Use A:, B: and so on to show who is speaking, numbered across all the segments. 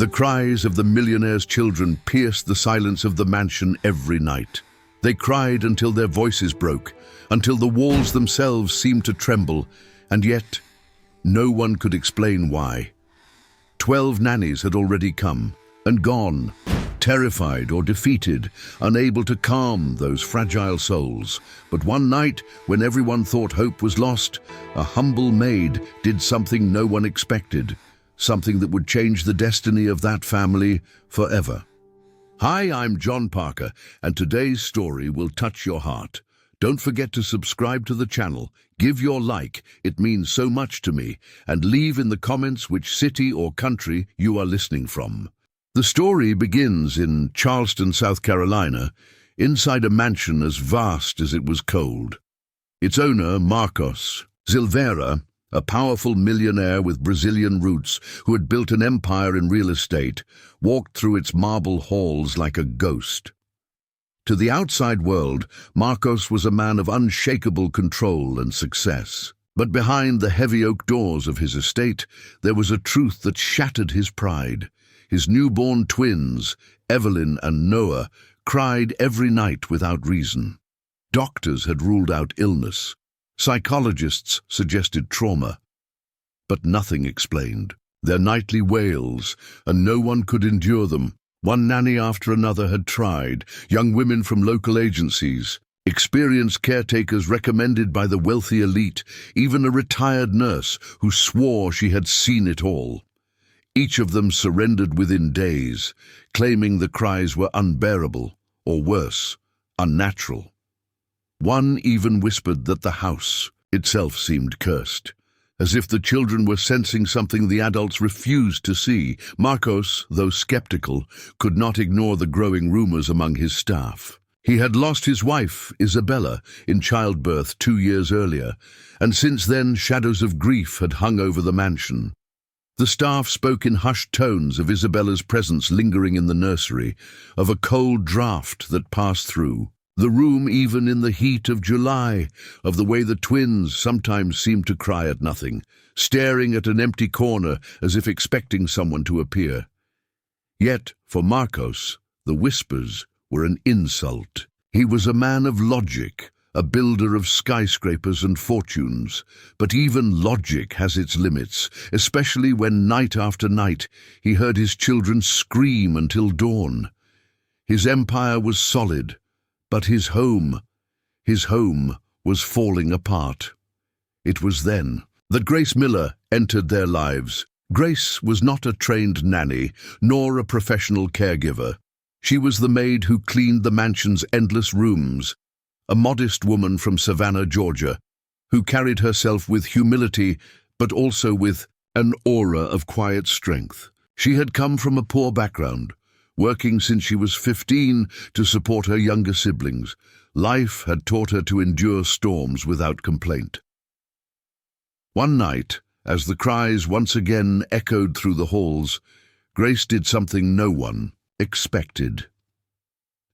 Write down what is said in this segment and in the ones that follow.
A: The cries of the millionaire's children pierced the silence of the mansion every night. They cried until their voices broke, until the walls themselves seemed to tremble, and yet no one could explain why. 12 nannies had already come and gone, terrified or defeated, unable to calm those fragile souls. But one night, when everyone thought hope was lost, a humble maid did something no one expected, something that would change the destiny of that family forever. Hi, I'm John Parker, and today's story will touch your heart. Don't forget to subscribe to the channel, give your like, it means so much to me, and leave in the comments which city or country you are listening from. The story begins in Charleston, South Carolina, inside a mansion as vast as it was cold. Its owner, Marcos Silveira, a powerful millionaire with Brazilian roots who had built an empire in real estate, walked through its marble halls like a ghost. To the outside world, Marcos was a man of unshakable control and success. But behind the heavy oak doors of his estate, there was a truth that shattered his pride. His newborn twins, Evelyn and Noah, cried every night without reason. Doctors had ruled out illness. Psychologists suggested trauma. But nothing explained their nightly wails, and no one could endure them. One nanny after another had tried, young women from local agencies, experienced caretakers recommended by the wealthy elite, even a retired nurse who swore she had seen it all. Each of them surrendered within days, claiming the cries were unbearable, or worse, unnatural. One even whispered that the house itself seemed cursed, as if the children were sensing something the adults refused to see. Marcos, though skeptical, could not ignore the growing rumors among his staff. He had lost his wife, Isabella, in childbirth 2 years earlier, and since then shadows of grief had hung over the mansion. The staff spoke in hushed tones of Isabella's presence lingering in the nursery, of a cold draft that passed through the room even in the heat of July, of the way the twins sometimes seemed to cry at nothing, staring at an empty corner as if expecting someone to appear. Yet, for Marcos, the whispers were an insult. He was a man of logic, a builder of skyscrapers and fortunes, but even logic has its limits, especially when night after night he heard his children scream until dawn. His empire was solid, but his home was falling apart. It was then that Grace Miller entered their lives. Grace was not a trained nanny, nor a professional caregiver. She was the maid who cleaned the mansion's endless rooms, a modest woman from Savannah, Georgia, who carried herself with humility but also with an aura of quiet strength. She had come from a poor background, working since she was 15 to support her younger siblings. Life had taught her to endure storms without complaint. One night, as the cries once again echoed through the halls, Grace did something no one expected.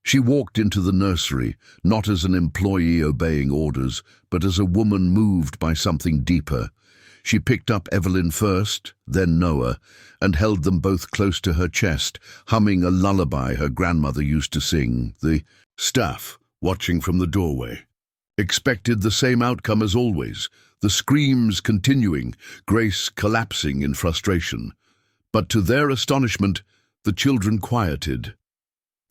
A: She walked into the nursery, not as an employee obeying orders, but as a woman moved by something deeper. She picked up Evelyn first, then Noah, and held them both close to her chest, humming a lullaby her grandmother used to sing. The staff, watching from the doorway, expected the same outcome as always, the screams continuing, Grace collapsing in frustration. But to their astonishment, the children quieted.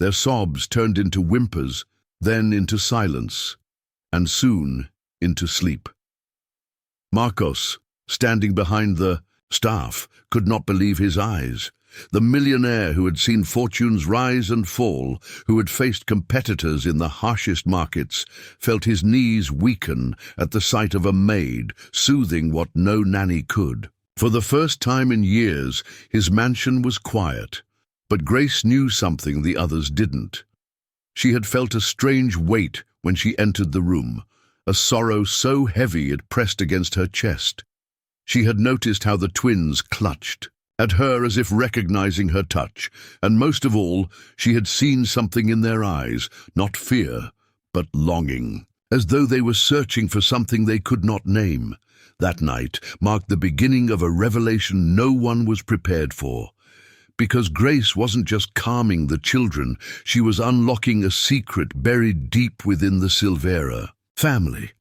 A: Their sobs turned into whimpers, then into silence, and soon into sleep. Marcos, standing behind the staff, could not believe his eyes. The millionaire who had seen fortunes rise and fall, who had faced competitors in the harshest markets, felt his knees weaken at the sight of a maid, soothing what no nanny could. For the first time in years, his mansion was quiet. But Grace knew something the others didn't. She had felt a strange weight when she entered the room, a sorrow so heavy it pressed against her chest. She had noticed how the twins clutched at her as if recognizing her touch, and most of all, she had seen something in their eyes, not fear, but longing, as though they were searching for something they could not name. That night marked the beginning of a revelation no one was prepared for. Because Grace wasn't just calming the children, she was unlocking a secret buried deep within the Silveira family.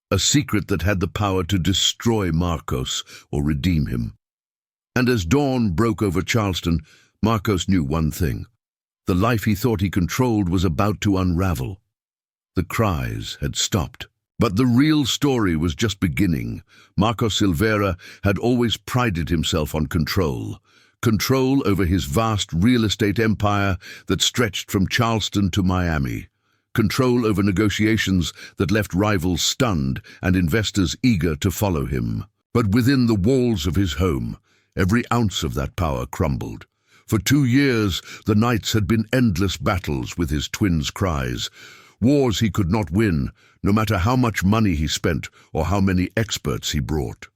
A: A secret that had the power to destroy Marcos or redeem him. And as dawn broke over Charleston, Marcos knew one thing. The life he thought he controlled was about to unravel. The cries had stopped. But the real story was just beginning. Marcos Silveira had always prided himself on control. Control over his vast real estate empire that stretched from Charleston to Miami. Control over negotiations that left rivals stunned and investors eager to follow him. But within the walls of his home, every ounce of that power crumbled. For 2 years, the nights had been endless battles with his twins' cries. Wars he could not win, no matter how much money he spent or how many experts he brought.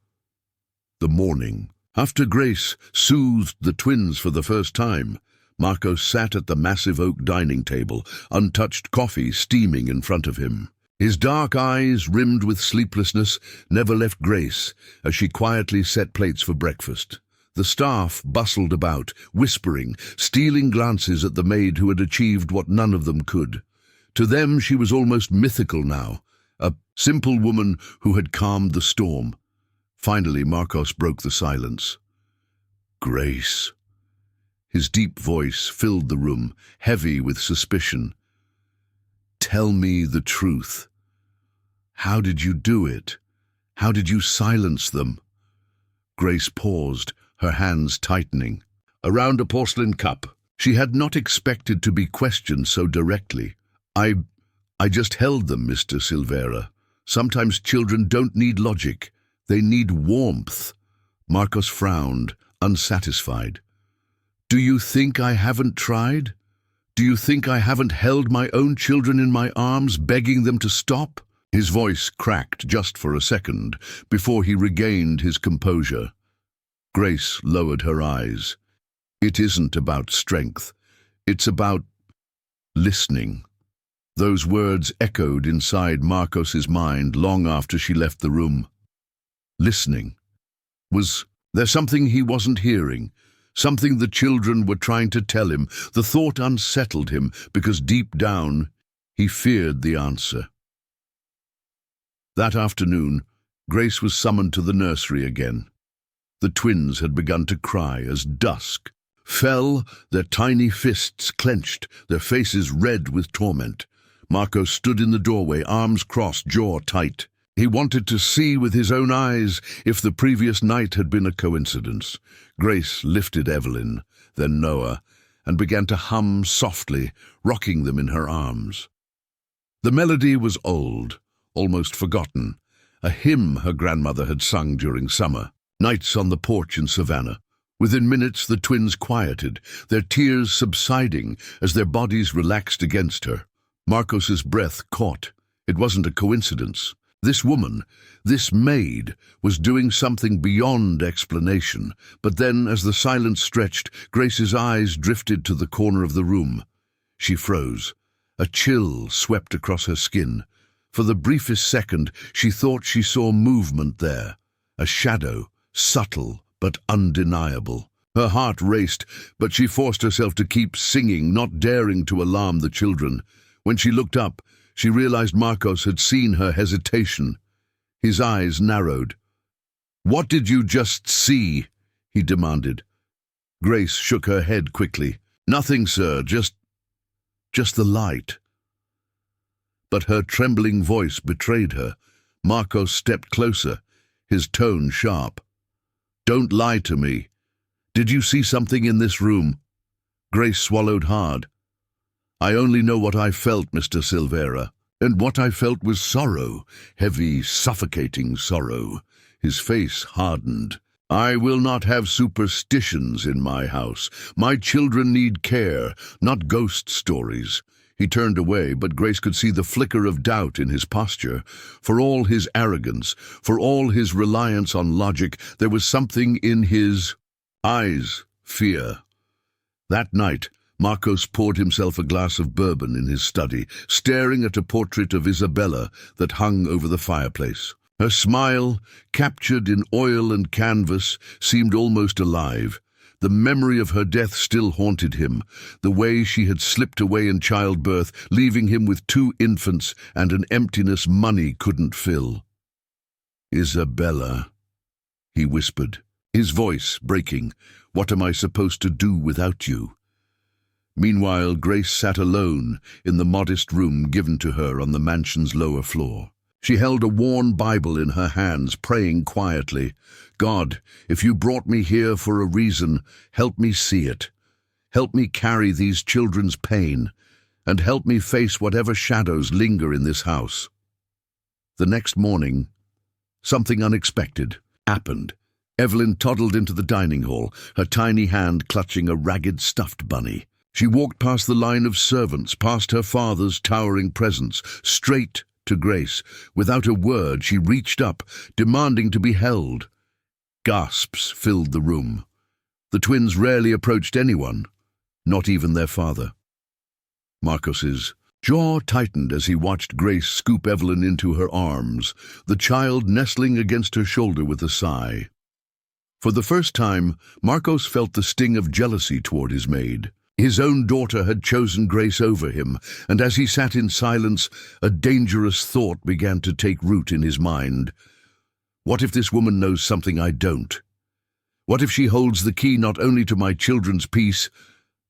A: The morning. After Grace soothed the twins for the first time, Marcos sat at the massive oak dining table, untouched coffee steaming in front of him. His dark eyes, rimmed with sleeplessness, never left Grace as she quietly set plates for breakfast. The staff bustled about, whispering, stealing glances at the maid who had achieved what none of them could. To them she was almost mythical now, a simple woman who had calmed the storm. Finally, Marcos broke the silence. Grace. His deep voice filled the room, heavy with suspicion. Tell me the truth. How did you do it? How did you silence them? Grace paused, her hands tightening. Around a porcelain cup, she had not expected to be questioned so directly. I just held them, Mr. Silveira. Sometimes children don't need logic. They need warmth. Marcos frowned, unsatisfied. Do you think I haven't tried? Do you think I haven't held my own children in my arms, begging them to stop? His voice cracked just for a second, before he regained his composure. Grace lowered her eyes. It isn't about strength. It's about listening. Those words echoed inside Marcos's mind long after she left the room. Listening. Was there something he wasn't hearing? Something the children were trying to tell him? The thought unsettled him because deep down he feared the answer. That afternoon, Grace was summoned to the nursery again. The twins had begun to cry as dusk fell, their tiny fists clenched, their faces red with torment. Marcos stood in the doorway, arms crossed, jaw tight. He wanted to see with his own eyes if the previous night had been a coincidence. Grace lifted Evelyn, then Noah, and began to hum softly, rocking them in her arms. The melody was old, almost forgotten, a hymn her grandmother had sung during summer, nights on the porch in Savannah. Within minutes the twins quieted, their tears subsiding as their bodies relaxed against her. Marcos's breath caught. It wasn't a coincidence. This woman, this maid, was doing something beyond explanation. But then, as the silence stretched, Grace's eyes drifted to the corner of the room. She froze. A chill swept across her skin. For the briefest second, she thought she saw movement there. A shadow, subtle but undeniable. Her heart raced, but she forced herself to keep singing, not daring to alarm the children. When she looked up, she realized Marcos had seen her hesitation. His eyes narrowed. "What did you just see?" he demanded. Grace shook her head quickly. "Nothing, sir, just the light." But her trembling voice betrayed her. Marcos stepped closer, his tone sharp. "Don't lie to me. Did you see something in this room?" Grace swallowed hard. "I only know what I felt, Mr. Silveira. And what I felt was sorrow, heavy, suffocating sorrow." His face hardened. "I will not have superstitions in my house. My children need care, not ghost stories." He turned away, but Grace could see the flicker of doubt in his posture. For all his arrogance, for all his reliance on logic, there was something in his eyes, fear. That night, Marcos poured himself a glass of bourbon in his study, staring at a portrait of Isabella that hung over the fireplace. Her smile, captured in oil and canvas, seemed almost alive. The memory of her death still haunted him, the way she had slipped away in childbirth, leaving him with 2 infants and an emptiness money couldn't fill. "Isabella," he whispered, his voice breaking. "What am I supposed to do without you?" Meanwhile, Grace sat alone in the modest room given to her on the mansion's lower floor. She held a worn Bible in her hands, praying quietly. "God, if you brought me here for a reason, help me see it. Help me carry these children's pain, and help me face whatever shadows linger in this house." The next morning, something unexpected happened. Evelyn toddled into the dining hall, her tiny hand clutching a ragged stuffed bunny. She walked past the line of servants, past her father's towering presence, straight to Grace. Without a word, she reached up, demanding to be held. Gasps filled the room. The twins rarely approached anyone, not even their father. Marcos's jaw tightened as he watched Grace scoop Evelyn into her arms, the child nestling against her shoulder with a sigh. For the first time, Marcos felt the sting of jealousy toward his maid. His own daughter had chosen Grace over him, and as he sat in silence, a dangerous thought began to take root in his mind. What if this woman knows something I don't? What if she holds the key not only to my children's peace,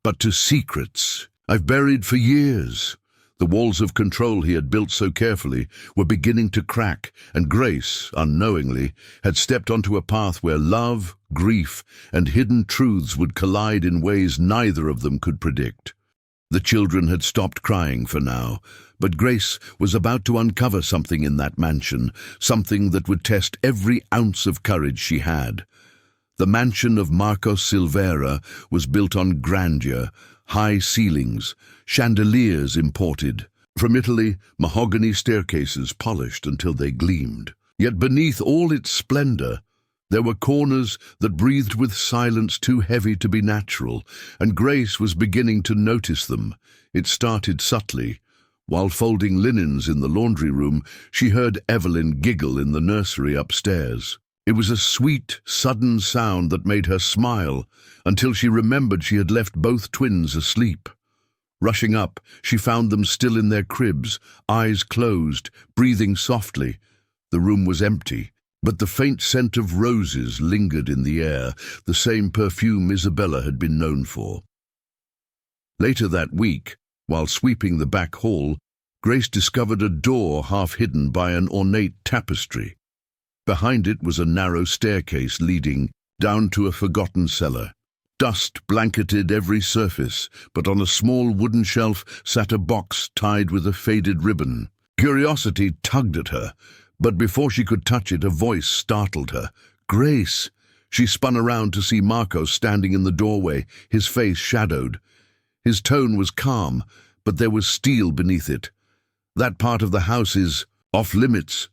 A: but to secrets I've buried for years? The walls of control he had built so carefully were beginning to crack, and Grace, unknowingly, had stepped onto a path where love, grief, and hidden truths would collide in ways neither of them could predict. The children had stopped crying for now, but Grace was about to uncover something in that mansion, something that would test every ounce of courage she had. The mansion of Marcos Silveira was built on grandeur, high ceilings, chandeliers imported. From Italy, mahogany staircases polished until they gleamed. Yet beneath all its splendor, there were corners that breathed with silence too heavy to be natural, and Grace was beginning to notice them. It started subtly. While folding linens in the laundry room, she heard Evelyn giggle in the nursery upstairs. It was a sweet, sudden sound that made her smile, until she remembered she had left both twins asleep. Rushing up, she found them still in their cribs, eyes closed, breathing softly. The room was empty, but the faint scent of roses lingered in the air, the same perfume Isabella had been known for. Later that week, while sweeping the back hall, Grace discovered a door half hidden by an ornate tapestry. Behind it was a narrow staircase leading down to a forgotten cellar. Dust blanketed every surface, but on a small wooden shelf sat a box tied with a faded ribbon. Curiosity tugged at her, but before she could touch it, a voice startled her. "Grace!" She spun around to see Marcos standing in the doorway, his face shadowed. His tone was calm, but there was steel beneath it. "That part of the house is off limits.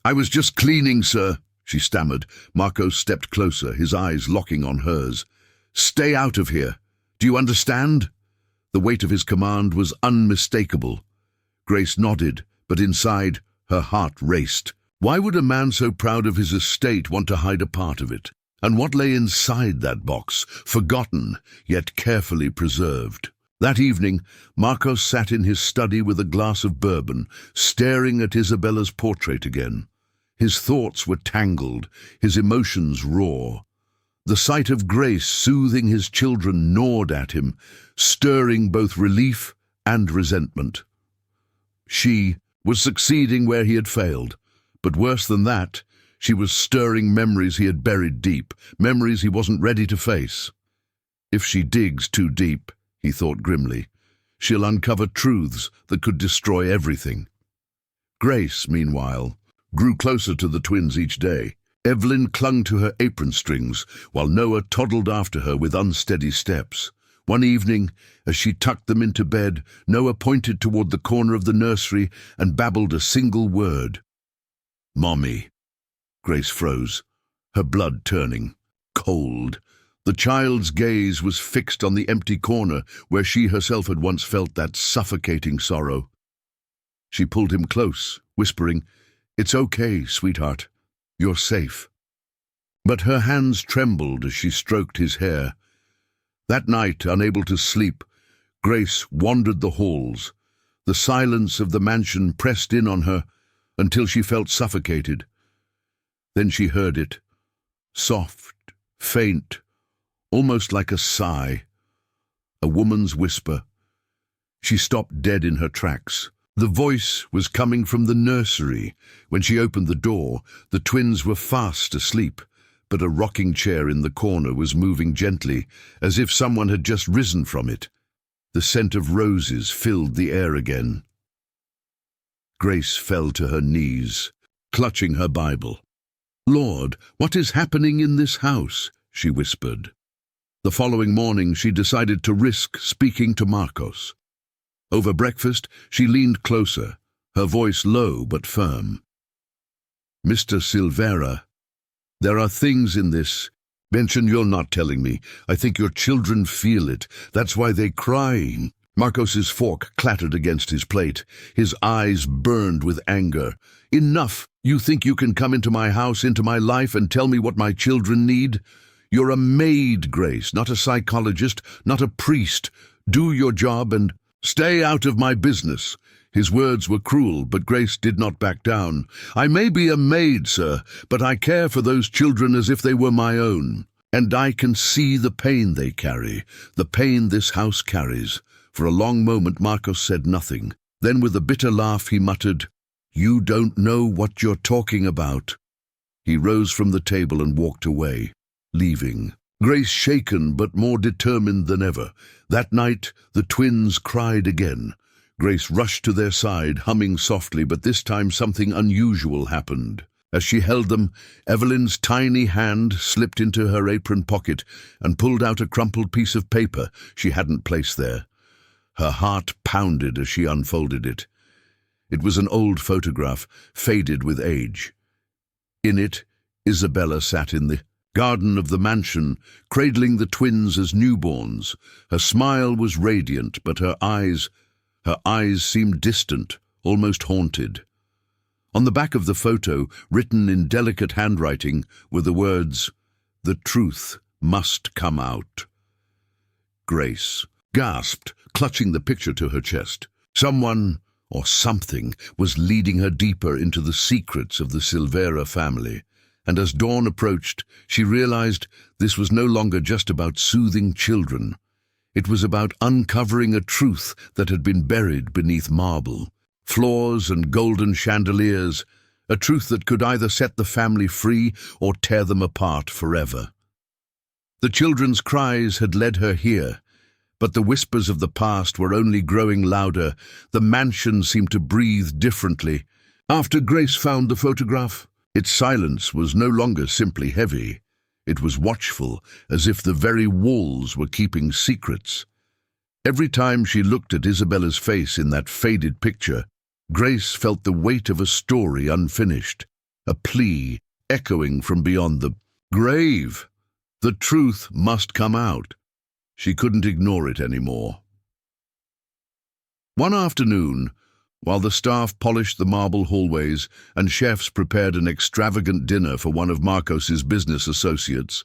A: I was just cleaning, sir," she stammered. Marcos stepped closer, his eyes locking on hers. "Stay out of here. Do you understand?" The weight of his command was unmistakable. Grace nodded, but inside, her heart raced. Why would a man so proud of his estate want to hide a part of it? And what lay inside that box, forgotten, yet carefully preserved? That evening, Marcos sat in his study with a glass of bourbon, staring at Isabella's portrait again. His thoughts were tangled, his emotions raw. The sight of Grace soothing his children gnawed at him, stirring both relief and resentment. She was succeeding where he had failed, but worse than that, she was stirring memories he had buried deep, memories he wasn't ready to face. If she digs too deep, he thought grimly, she'll uncover truths that could destroy everything. Grace, meanwhile, grew closer to the twins each day. Evelyn clung to her apron strings, while Noah toddled after her with unsteady steps. One evening, as she tucked them into bed, Noah pointed toward the corner of the nursery and babbled a single word. "Mommy." Grace froze, her blood turning, cold. The child's gaze was fixed on the empty corner where she herself had once felt that suffocating sorrow. She pulled him close, whispering, "It's okay, sweetheart. You're safe." but her hands trembled as she stroked his hair. That night, unable to sleep, Grace wandered the halls. The silence of the mansion pressed in on her until she felt suffocated. Then she heard it, soft, faint, almost like a sigh, a woman's whisper. She stopped dead in her tracks. The voice was coming from the nursery. When she opened the door, the twins were fast asleep, but a rocking chair in the corner was moving gently, as if someone had just risen from it. The scent of roses filled the air again. Grace fell to her knees, clutching her Bible. "Lord, what is happening in this house?" she whispered. The following morning she decided to risk speaking to Marcos. Over breakfast she leaned closer, her voice low but firm. "Mr. Silveira, there are things in this. Mention you're not telling me. I think your children feel it. That's why they cry." Marcos's fork clattered against his plate. His eyes burned with anger. "Enough! You think you can come into my house, into my life, and tell me what my children need? You're a maid, Grace, not a psychologist, not a priest. Do your job and stay out of my business." His words were cruel, but Grace did not back down. "I may be a maid, sir, but I care for those children as if they were my own. And I can see the pain they carry, the pain this house carries." For a long moment Marcos said nothing. Then with a bitter laugh he muttered, "You don't know what you're talking about." He rose from the table and walked away, leaving. Grace shaken but more determined than ever. That night the twins cried again. Grace rushed to their side, humming softly, but this time something unusual happened. As she held them, Evelyn's tiny hand slipped into her apron pocket and pulled out a crumpled piece of paper she hadn't placed there. Her heart pounded as she unfolded it. It was an old photograph, faded with age. In it, Isabella sat in the garden of the mansion, cradling the twins as newborns. Her smile was radiant, but her eyes seemed distant, almost haunted. On the back of the photo, written in delicate handwriting, were the words, "The truth must come out." Grace gasped, clutching the picture to her chest. Someone, or something, was leading her deeper into the secrets of the Silveira family. And as dawn approached, she realized this was no longer just about soothing children. It was about uncovering a truth that had been buried beneath marble, floors and golden chandeliers, a truth that could either set the family free or tear them apart forever. The children's cries had led her here, but the whispers of the past were only growing louder. The mansion seemed to breathe differently. After Grace found the photograph, its silence was no longer simply heavy. It was watchful, as if the very walls were keeping secrets. Every time she looked at Isabella's face in that faded picture, Grace felt the weight of a story unfinished, a plea echoing from beyond the grave. The truth must come out. She couldn't ignore it anymore. One afternoon, while the staff polished the marble hallways and chefs prepared an extravagant dinner for one of Marcos's business associates,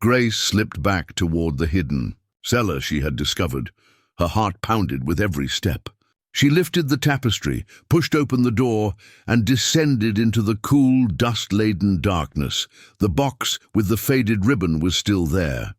A: Grace slipped back toward the hidden cellar she had discovered. Her heart pounded with every step. She lifted the tapestry, pushed open the door, and descended into the cool, dust-laden darkness. The box with the faded ribbon was still there.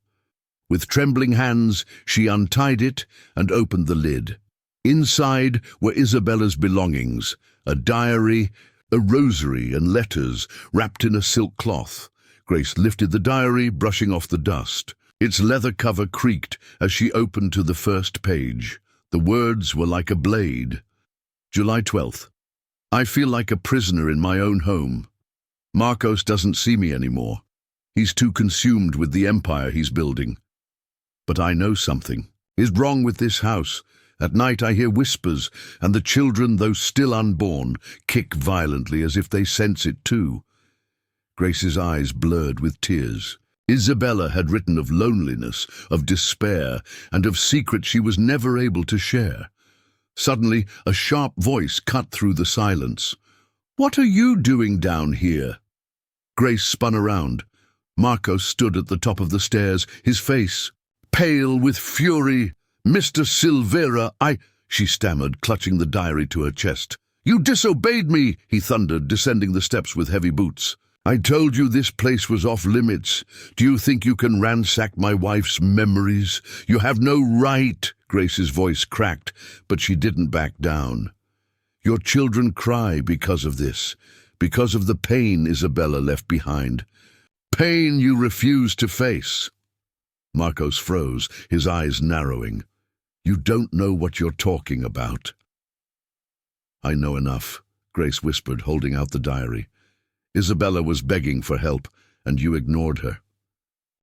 A: With trembling hands, she untied it and opened the lid. Inside were Isabella's belongings, a diary, a rosary and letters wrapped in a silk cloth. Grace lifted the diary, brushing off the dust. Its leather cover creaked as she opened to the first page. The words were like a blade. July 12th. I feel like a prisoner in my own home. Marcos doesn't see me anymore. He's too consumed with the empire he's building. But I know something is wrong with this house. At night I hear whispers, and the children, though still unborn, kick violently as if they sense it too. Grace's eyes blurred with tears. Isabella had written of loneliness, of despair, and of secrets she was never able to share. Suddenly, a sharp voice cut through the silence. "What are you doing down here?" Grace spun around. Marcos stood at the top of the stairs, his face pale with fury. "Mr. Silveira, she stammered, clutching the diary to her chest. "You disobeyed me," he thundered, descending the steps with heavy boots. "I told you this place was off limits. Do you think you can ransack my wife's memories? You have no right." Grace's voice cracked, but she didn't back down. "Your children cry because of this, because of the pain Isabella left behind. Pain you refuse to face." Marcos froze, his eyes narrowing. "You don't know what you're talking about." "I know enough," Grace whispered, holding out the diary. "Isabella was begging for help, and you ignored her.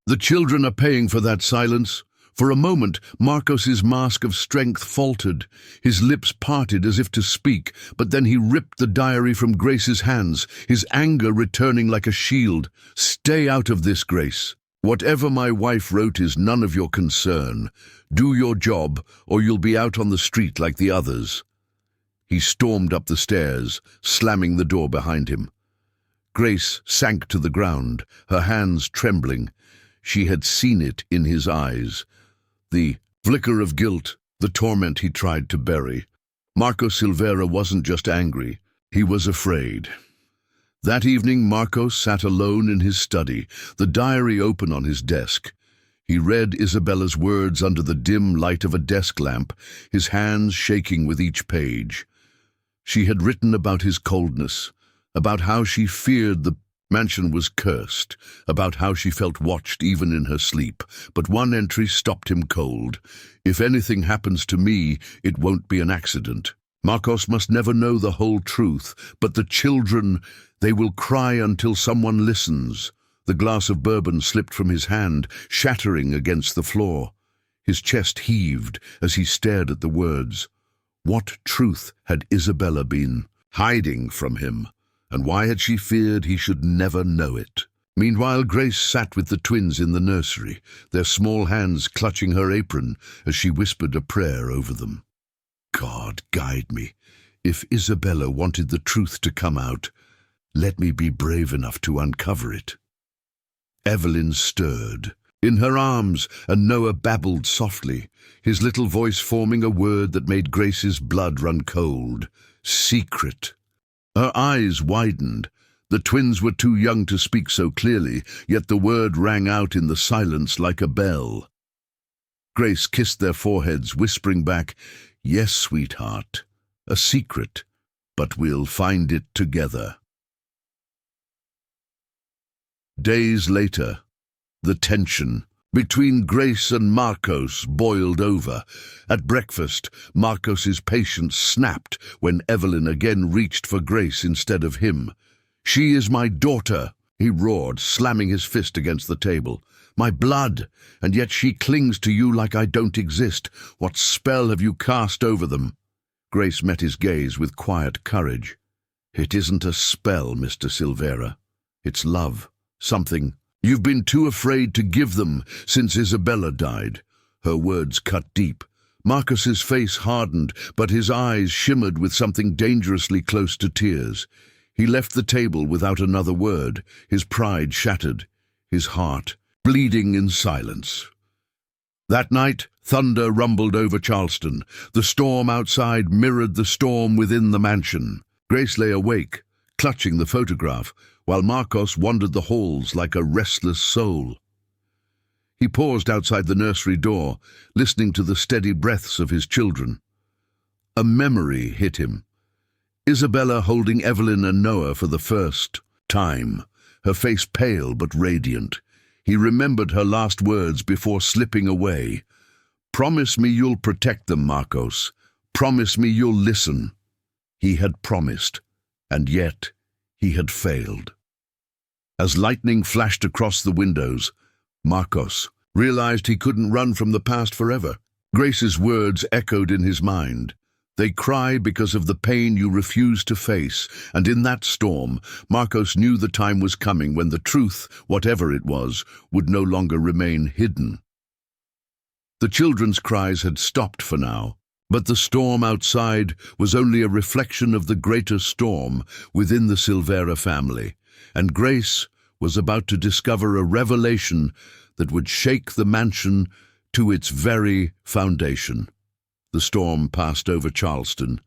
A: The children are paying for that silence." For a moment, Marcos's mask of strength faltered. His lips parted as if to speak, but then he ripped the diary from Grace's hands, his anger returning like a shield. "Stay out of this, Grace. Whatever my wife wrote is none of your concern. Do your job, or you'll be out on the street like the others." He stormed up the stairs, slamming the door behind him. Grace sank to the ground, her hands trembling. She had seen it in his eyes. The flicker of guilt, the torment he tried to bury. Marcos Silveira wasn't just angry, he was afraid. That evening, Marcos sat alone in his study, the diary open on his desk. He read Isabella's words under the dim light of a desk lamp, his hands shaking with each page. She had written about his coldness, about how she feared the mansion was cursed, about how she felt watched even in her sleep. But one entry stopped him cold. "If anything happens to me, it won't be an accident." Marcos must never know the whole truth, but the children, they will cry until someone listens. The glass of bourbon slipped from his hand, shattering against the floor. His chest heaved as he stared at the words. What truth had Isabella been hiding from him? And why had she feared he should never know it? Meanwhile, Grace sat with the twins in the nursery, their small hands clutching her apron as she whispered a prayer over them. "God, guide me. If Isabella wanted the truth to come out, let me be brave enough to uncover it." Evelyn stirred. In her arms, and Noah babbled softly, his little voice forming a word that made Grace's blood run cold. "Secret." Her eyes widened. The twins were too young to speak so clearly, yet the word rang out in the silence like a bell. Grace kissed their foreheads, whispering back, "Yes, sweetheart, a secret, but we'll find it together." Days later, the tension between Grace and Marcos boiled over. At breakfast, Marcos's patience snapped when Evelyn again reached for Grace instead of him. "She is my daughter," he roared, slamming his fist against the table. "My blood, and yet she clings to you like I don't exist. What spell have you cast over them?" Grace met his gaze with quiet courage. "It isn't a spell, Mr. Silveira. It's love. Something you've been too afraid to give them since Isabella died." Her words cut deep. Marcos's face hardened, but his eyes shimmered with something dangerously close to tears. He left the table without another word, his pride shattered, his heart bleeding in silence. That night, thunder rumbled over Charleston. The storm outside mirrored the storm within the mansion. Grace lay awake, clutching the photograph, while Marcos wandered the halls like a restless soul. He paused outside the nursery door, listening to the steady breaths of his children. A memory hit him. Isabella holding Evelyn and Noah for the first time, her face pale but radiant. He remembered her last words before slipping away. "Promise me you'll protect them, Marcos. Promise me you'll listen." He had promised, and yet he had failed. As lightning flashed across the windows, Marcos realized he couldn't run from the past forever. Grace's words echoed in his mind. "They cry because of the pain you refuse to face," and in that storm, Marcos knew the time was coming when the truth, whatever it was, would no longer remain hidden. The children's cries had stopped for now, but the storm outside was only a reflection of the greater storm within the Silveira family, and Grace was about to discover a revelation that would shake the mansion to its very foundation. The storm passed over Charleston,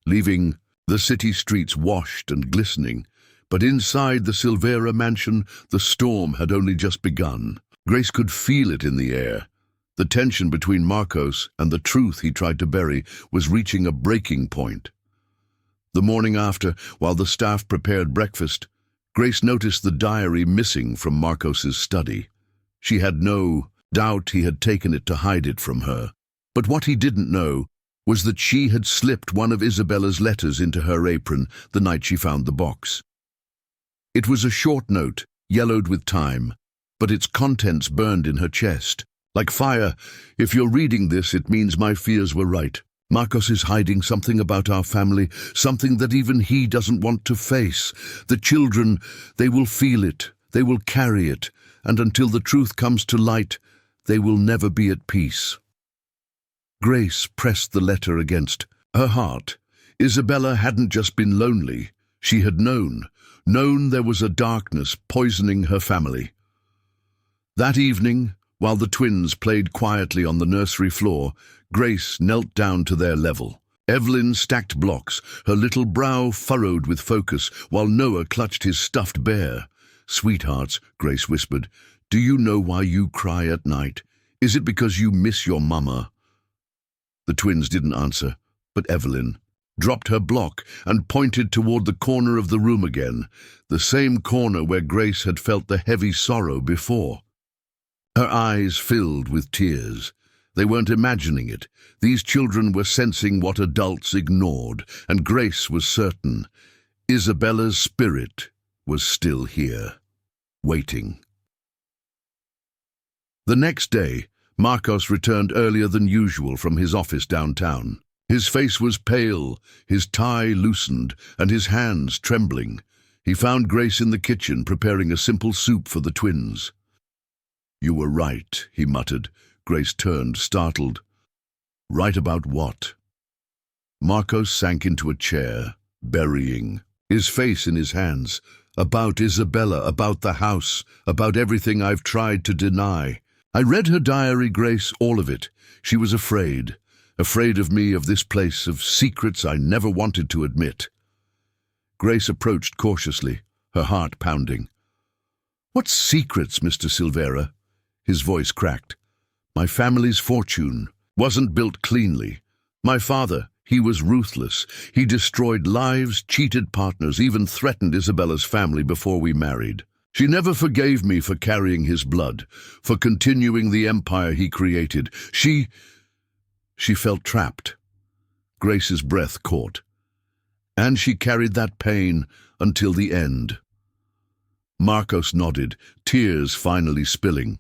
A: leaving the city streets washed and glistening. But inside the Silveira mansion, the storm had only just begun. Grace could feel it in the air. The tension between Marcos and the truth he tried to bury was reaching a breaking point. The morning after, while the staff prepared breakfast, Grace noticed the diary missing from Marcos's study. She had no doubt he had taken it to hide it from her. But what he didn't know was that she had slipped one of Isabella's letters into her apron the night she found the box. It was a short note, yellowed with time, but its contents burned in her chest. Like fire, if you're reading this, it means my fears were right. Marcos is hiding something about our family, something that even he doesn't want to face. The children, they will feel it, they will carry it, and until the truth comes to light, they will never be at peace. Grace pressed the letter against her heart. Isabella hadn't just been lonely. She had known there was a darkness poisoning her family. That evening, while the twins played quietly on the nursery floor, Grace knelt down to their level. Evelyn stacked blocks, her little brow furrowed with focus, while Noah clutched his stuffed bear. "Sweethearts," Grace whispered, "do you know why you cry at night? Is it because you miss your mama?" The twins didn't answer, but Evelyn dropped her block and pointed toward the corner of the room again, the same corner where Grace had felt the heavy sorrow before. Her eyes filled with tears. They weren't imagining it. These children were sensing what adults ignored, and Grace was certain Isabella's spirit was still here, waiting. The next day, Marcos returned earlier than usual from his office downtown. His face was pale, his tie loosened, and his hands trembling. He found Grace in the kitchen preparing a simple soup for the twins. "You were right," he muttered. Grace turned, startled. "Right about what?" Marcos sank into a chair, burying his face in his hands. "About Isabella, about the house, about everything I've tried to deny. I read her diary, Grace, all of it. She was afraid of me, of this place, of secrets I never wanted to admit." Grace approached cautiously, her heart pounding. "What secrets, Mr. Silveira?" His voice cracked. "My family's fortune wasn't built cleanly. My father, he was ruthless. He destroyed lives, cheated partners, even threatened Isabella's family before we married. She never forgave me for carrying his blood, for continuing the empire he created. She felt trapped." Grace's breath caught. "And she carried that pain until the end." Marcos nodded, tears finally spilling.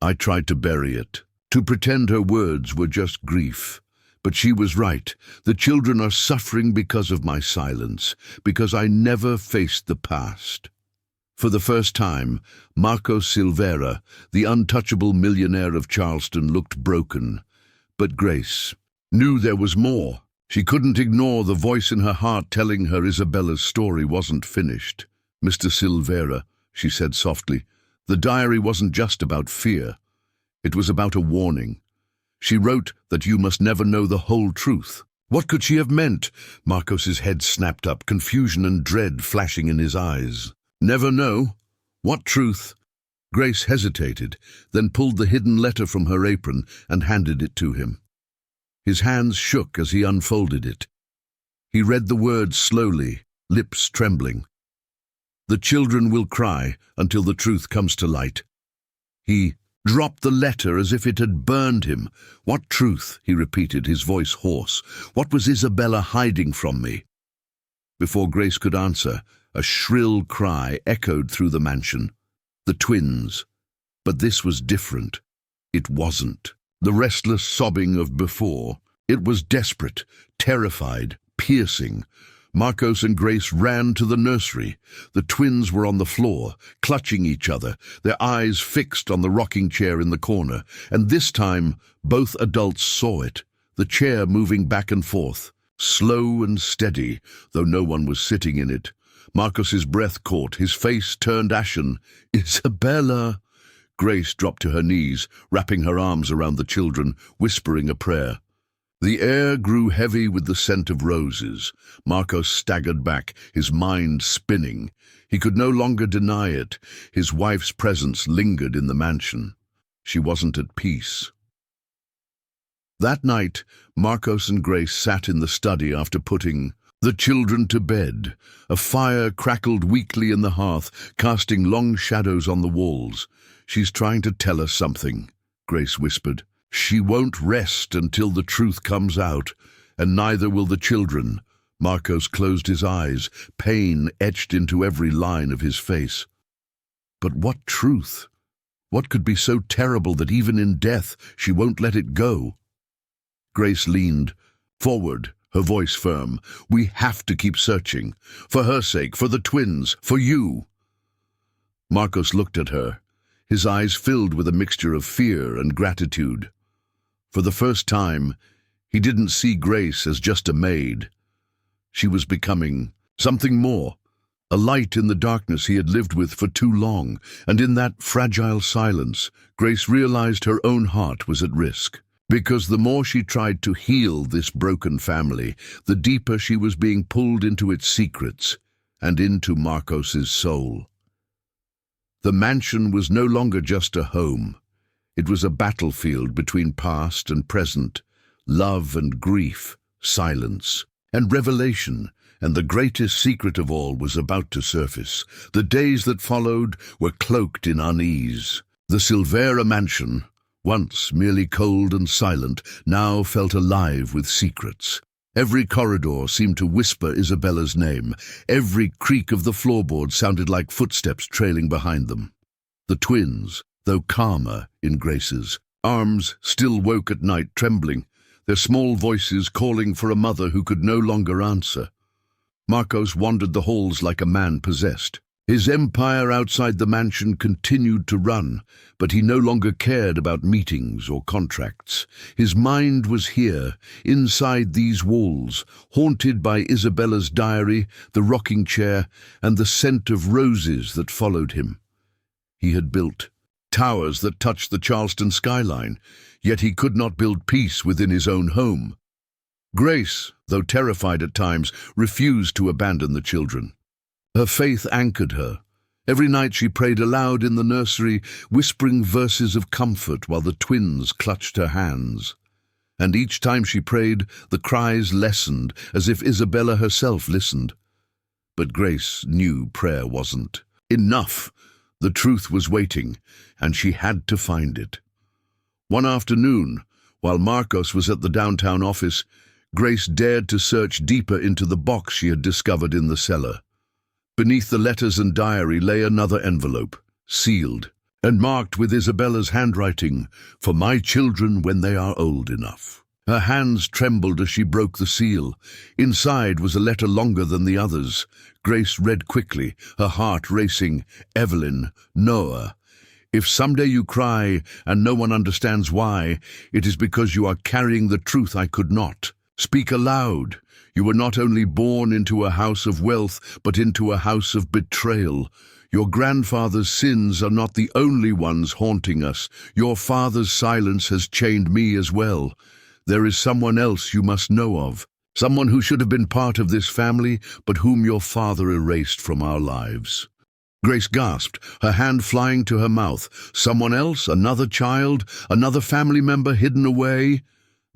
A: "I tried to bury it, to pretend her words were just grief. But she was right. The children are suffering because of my silence, because I never faced the past." For the first time, Marcos Silveira, the untouchable millionaire of Charleston, looked broken. But Grace knew there was more. She couldn't ignore the voice in her heart telling her Isabella's story wasn't finished. "Mr. Silveira," she said softly, "the diary wasn't just about fear. It was about a warning. She wrote that you must never know the whole truth." What could she have meant? Marcos's head snapped up, confusion and dread flashing in his eyes. "Never know? What truth?" Grace hesitated, then pulled the hidden letter from her apron and handed it to him. His hands shook as he unfolded it. He read the words slowly, lips trembling. "The children will cry until the truth comes to light." He dropped the letter as if it had burned him. "What truth?" he repeated, his voice hoarse. "What was Isabella hiding from me?" Before Grace could answer, a shrill cry echoed through the mansion. The twins. But this was different. It wasn't the restless sobbing of before. It was desperate, terrified, piercing. Marcos and Grace ran to the nursery. The twins were on the floor, clutching each other, their eyes fixed on the rocking chair in the corner. And this time, both adults saw it, the chair moving back and forth, slow and steady, though no one was sitting in it. Marcos's breath caught, his face turned ashen. "Isabella!" Grace dropped to her knees, wrapping her arms around the children, whispering a prayer. The air grew heavy with the scent of roses. Marcos staggered back, his mind spinning. He could no longer deny it. His wife's presence lingered in the mansion. She wasn't at peace. That night, Marcos and Grace sat in the study after putting the children to bed. A fire crackled weakly in the hearth, casting long shadows on the walls. "She's trying to tell us something," Grace whispered. "She won't rest until the truth comes out, and neither will the children." Marcos closed his eyes, pain etched into every line of his face. But what truth? What could be so terrible that even in death she won't let it go? Grace leaned forward, her voice firm. "We have to keep searching. For her sake, for the twins, for you." Marcos looked at her, his eyes filled with a mixture of fear and gratitude. For the first time, he didn't see Grace as just a maid. She was becoming something more, a light in the darkness he had lived with for too long, and in that fragile silence, Grace realized her own heart was at risk. Because the more she tried to heal this broken family, the deeper she was being pulled into its secrets and into Marcos's soul. The mansion was no longer just a home. It was a battlefield between past and present, love and grief, silence and revelation, and the greatest secret of all was about to surface. The days that followed were cloaked in unease. The Silveira mansion, once merely cold and silent, now felt alive with secrets. Every corridor seemed to whisper Isabella's name. Every creak of the floorboard sounded like footsteps trailing behind them. The twins, though calmer in Grace's arms, still woke at night trembling, their small voices calling for a mother who could no longer answer. Marcos wandered the halls like a man possessed. His empire outside the mansion continued to run, but he no longer cared about meetings or contracts. His mind was here, inside these walls, haunted by Isabella's diary, the rocking chair, and the scent of roses that followed him. He had built towers that touched the Charleston skyline, yet he could not build peace within his own home. Grace, though terrified at times, refused to abandon the children. Her faith anchored her. Every night she prayed aloud in the nursery, whispering verses of comfort while the twins clutched her hands. And each time she prayed, the cries lessened, as if Isabella herself listened. But Grace knew prayer wasn't enough. The truth was waiting, and she had to find it. One afternoon, while Marcos was at the downtown office, Grace dared to search deeper into the box she had discovered in the cellar. Beneath the letters and diary lay another envelope, sealed, and marked with Isabella's handwriting, "For my children when they are old enough." Her hands trembled as she broke the seal. Inside was a letter longer than the others. Grace read quickly, her heart racing. "Evelyn, Noah, if someday you cry and no one understands why, it is because you are carrying the truth I could not. Speak aloud. You were not only born into a house of wealth, but into a house of betrayal. Your grandfather's sins are not the only ones haunting us. Your father's silence has chained me as well. There is someone else you must know of, someone who should have been part of this family, but whom your father erased from our lives." Grace gasped, her hand flying to her mouth. Someone else? Another child? Another family member hidden away?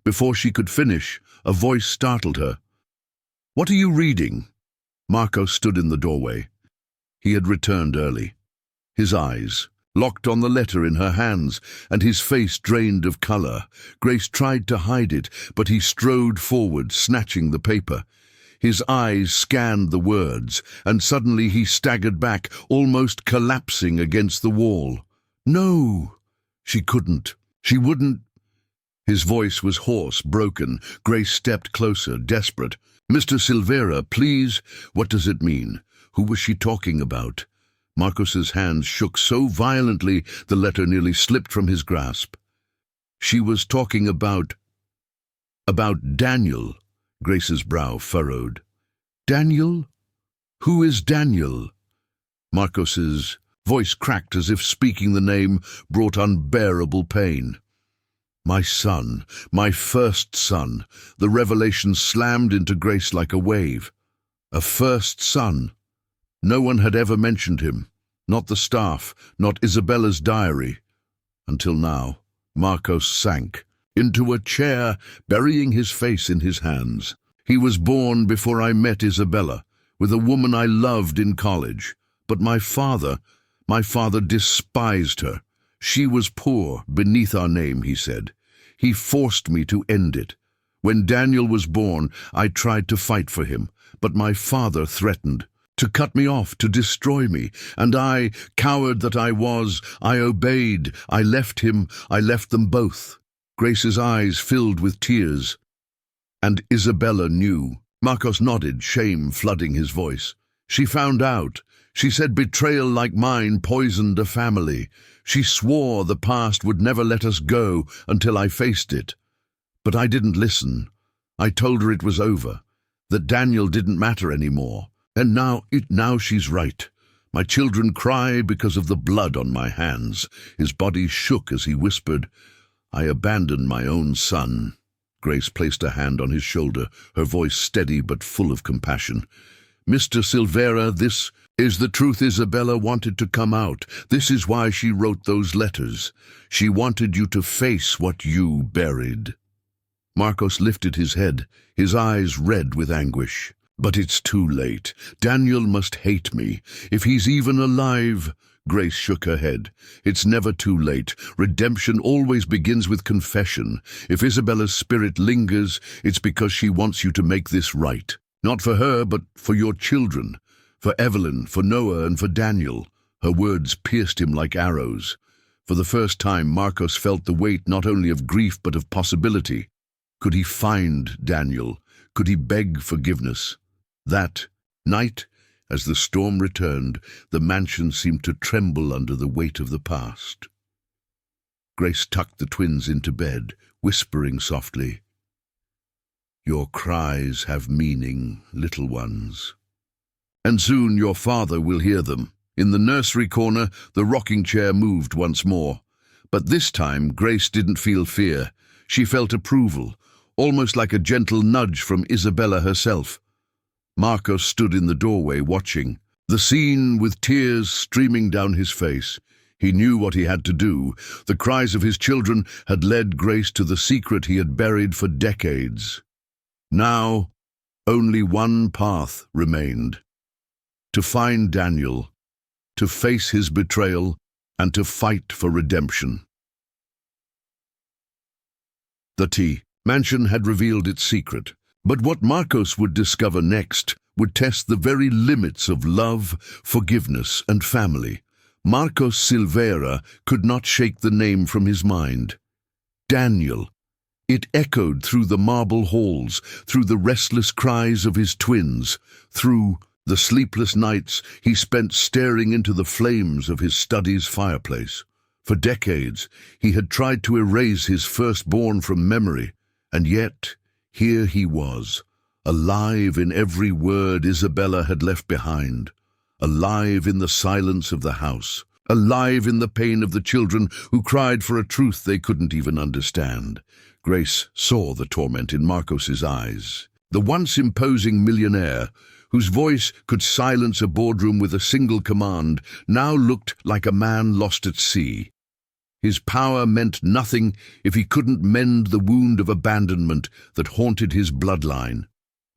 A: Before she could finish, a voice startled her. "What are you reading?" Marcos stood in the doorway. He had returned early. His eyes locked on the letter in her hands, and his face drained of color. Grace tried to hide it, but he strode forward, snatching the paper. His eyes scanned the words, and suddenly he staggered back, almost collapsing against the wall. "No!" She couldn't. She wouldn't. His voice was hoarse, broken. Grace stepped closer, desperate. "Mr. Silveira, please." "What does it mean? Who was she talking about?" Marcos's hands shook so violently the letter nearly slipped from his grasp. "She was talking about Daniel." Grace's brow furrowed. "Daniel? Who is Daniel? Marcos's voice cracked as if speaking the name brought unbearable pain. My son, my first son. The revelation slammed into Grace like a wave. A first son. No one had ever mentioned him. Not the staff, not Isabella's diary. Until now, Marcos sank into a chair, burying his face in his hands. He was born before I met Isabella, with a woman I loved in college. But my father despised her. She was poor, beneath our name, he said. He forced me to end it. When Daniel was born, I tried to fight for him, but my father threatened to cut me off, to destroy me, and I, coward that I was, I obeyed. I left him, I left them both. Grace's eyes filled with tears. And Isabella knew. Marcos nodded, shame flooding his voice. She found out. She said betrayal like mine poisoned a family. She swore the past would never let us go until I faced it. But I didn't listen. I told her it was over, that Daniel didn't matter anymore. And now she's right. My children cry because of the blood on my hands. His body shook as he whispered, I abandoned my own son. Grace placed a hand on his shoulder, her voice steady but full of compassion. Mr. Silveira, this is the truth. Isabella wanted to come out. This is why she wrote those letters. She wanted you to face what you buried. Marcos lifted his head, his eyes red with anguish. But it's too late. Daniel must hate me. If he's even alive. Grace shook her head. It's never too late. Redemption always begins with confession. If Isabella's spirit lingers, it's because she wants you to make this right. Not for her, but for your children. For Evelyn, for Noah, and for Daniel. Her words pierced him like arrows. For the first time, Marcos felt the weight not only of grief but of possibility. Could he find Daniel? Could he beg forgiveness? That night, as the storm returned, the mansion seemed to tremble under the weight of the past. Grace tucked the twins into bed, whispering softly, Your cries have meaning, little ones. And soon your father will hear them. In the nursery corner, the rocking chair moved once more. But this time, Grace didn't feel fear. She felt approval, almost like a gentle nudge from Isabella herself. Marcos stood in the doorway watching, the scene with tears streaming down his face. He knew what he had to do. The cries of his children had led Grace to the secret he had buried for decades. Now, only one path remained. To find Daniel, to face his betrayal, and to fight for redemption. The mansion had revealed its secret. But what Marcos would discover next would test the very limits of love, forgiveness, and family. Marcos Silveira could not shake the name from his mind. Daniel. It echoed through the marble halls, through the restless cries of his twins, through the sleepless nights he spent staring into the flames of his study's fireplace. For decades, he had tried to erase his firstborn from memory, and yet here he was, alive in every word Isabella had left behind, alive in the silence of the house, alive in the pain of the children who cried for a truth they couldn't even understand. Grace saw the torment in Marcos's eyes. The once imposing millionaire, whose voice could silence a boardroom with a single command, now looked like a man lost at sea. His power meant nothing if he couldn't mend the wound of abandonment that haunted his bloodline.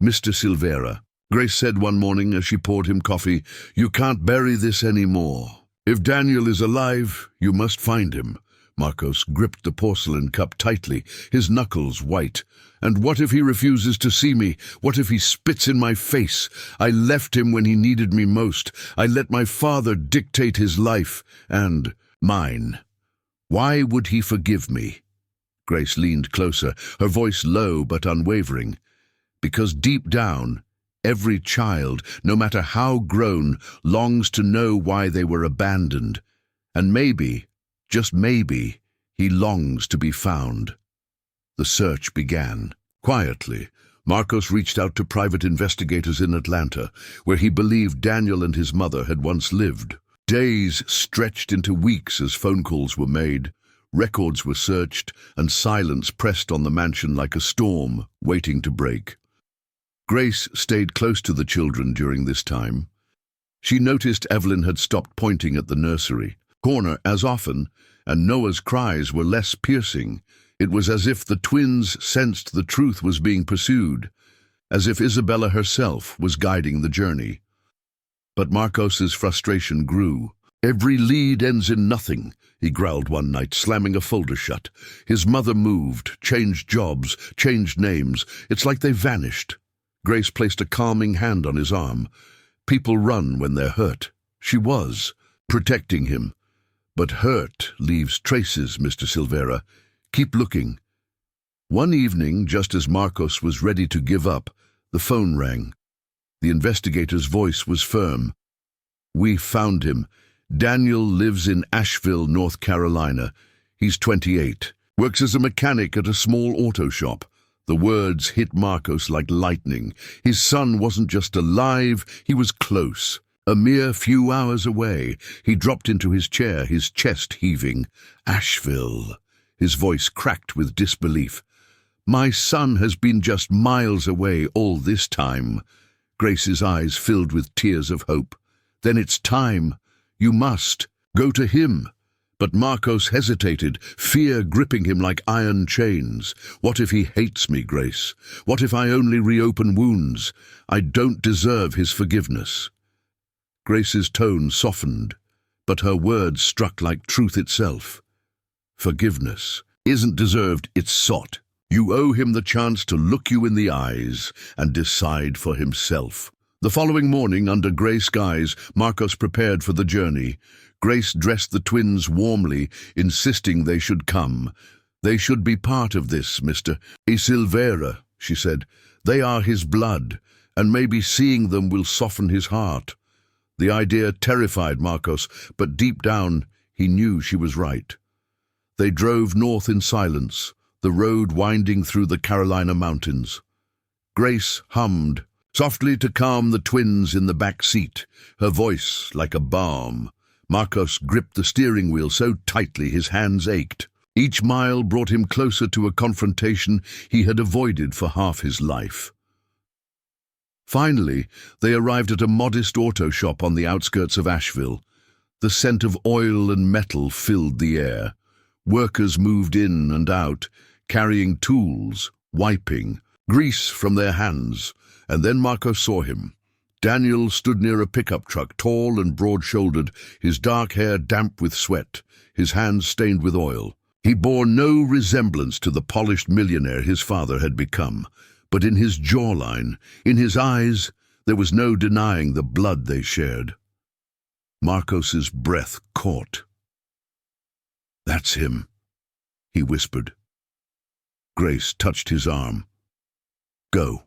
A: Mr. Silveira, Grace said one morning as she poured him coffee, you can't bury this anymore. If Daniel is alive, you must find him. Marcos gripped the porcelain cup tightly, his knuckles white. And what if he refuses to see me? What if he spits in my face? I left him when he needed me most. I let my father dictate his life, and mine. Why would he forgive me? Grace leaned closer, her voice low but unwavering. Because deep down, every child, no matter how grown, longs to know why they were abandoned. And maybe, just maybe, he longs to be found. The search began. Quietly, Marcos reached out to private investigators in Atlanta, where he believed Daniel and his mother had once lived. Days stretched into weeks as phone calls were made, records were searched, and silence pressed on the mansion like a storm waiting to break. Grace stayed close to the children during this time. She noticed Evelyn had stopped pointing at the nursery corner as often, and Noah's cries were less piercing. It was as if the twins sensed the truth was being pursued, as if Isabella herself was guiding the journey. But Marcos's frustration grew. "Every lead ends in nothing," he growled one night, slamming a folder shut. His mother moved, changed jobs, changed names. It's like they vanished. Grace placed a calming hand on his arm. People run when they're hurt. She was, protecting him. But hurt leaves traces, Mr. Silveira. Keep looking. One evening, just as Marcos was ready to give up, the phone rang. The investigator's voice was firm. "We found him. Daniel lives in Asheville, North Carolina. He's 28. Works as a mechanic at a small auto shop." The words hit Marcos like lightning. His son wasn't just alive, he was close. A mere few hours away, he dropped into his chair, his chest heaving. "Asheville." His voice cracked with disbelief. "My son has been just miles away all this time." Grace's eyes filled with tears of hope. "Then it's time. You must go to him." But Marcos hesitated, fear gripping him like iron chains. "What if he hates me, Grace? What if I only reopen wounds? I don't deserve his forgiveness." Grace's tone softened, but her words struck like truth itself. Forgiveness isn't deserved, it's sought. You owe him the chance to look you in the eyes and decide for himself. The following morning, under grey skies, Marcos prepared for the journey. Grace dressed the twins warmly, insisting they should come. "They should be part of this, Mr. Silveira," she said. "They are his blood, and maybe seeing them will soften his heart." The idea terrified Marcos, but deep down he knew she was right. They drove north in silence, the road winding through the Carolina mountains. Grace hummed softly to calm the twins in the back seat, her voice like a balm. Marcos gripped the steering wheel so tightly his hands ached. Each mile brought him closer to a confrontation he had avoided for half his life. Finally, they arrived at a modest auto shop on the outskirts of Asheville. The scent of oil and metal filled the air. Workers moved in and out, carrying tools, wiping, grease from their hands, and then Marcos saw him. Daniel stood near a pickup truck, tall and broad-shouldered, his dark hair damp with sweat, his hands stained with oil. He bore no resemblance to the polished millionaire his father had become, but in his jawline, in his eyes, there was no denying the blood they shared. Marcos's breath caught. "That's him," he whispered. Grace touched his arm. "Go."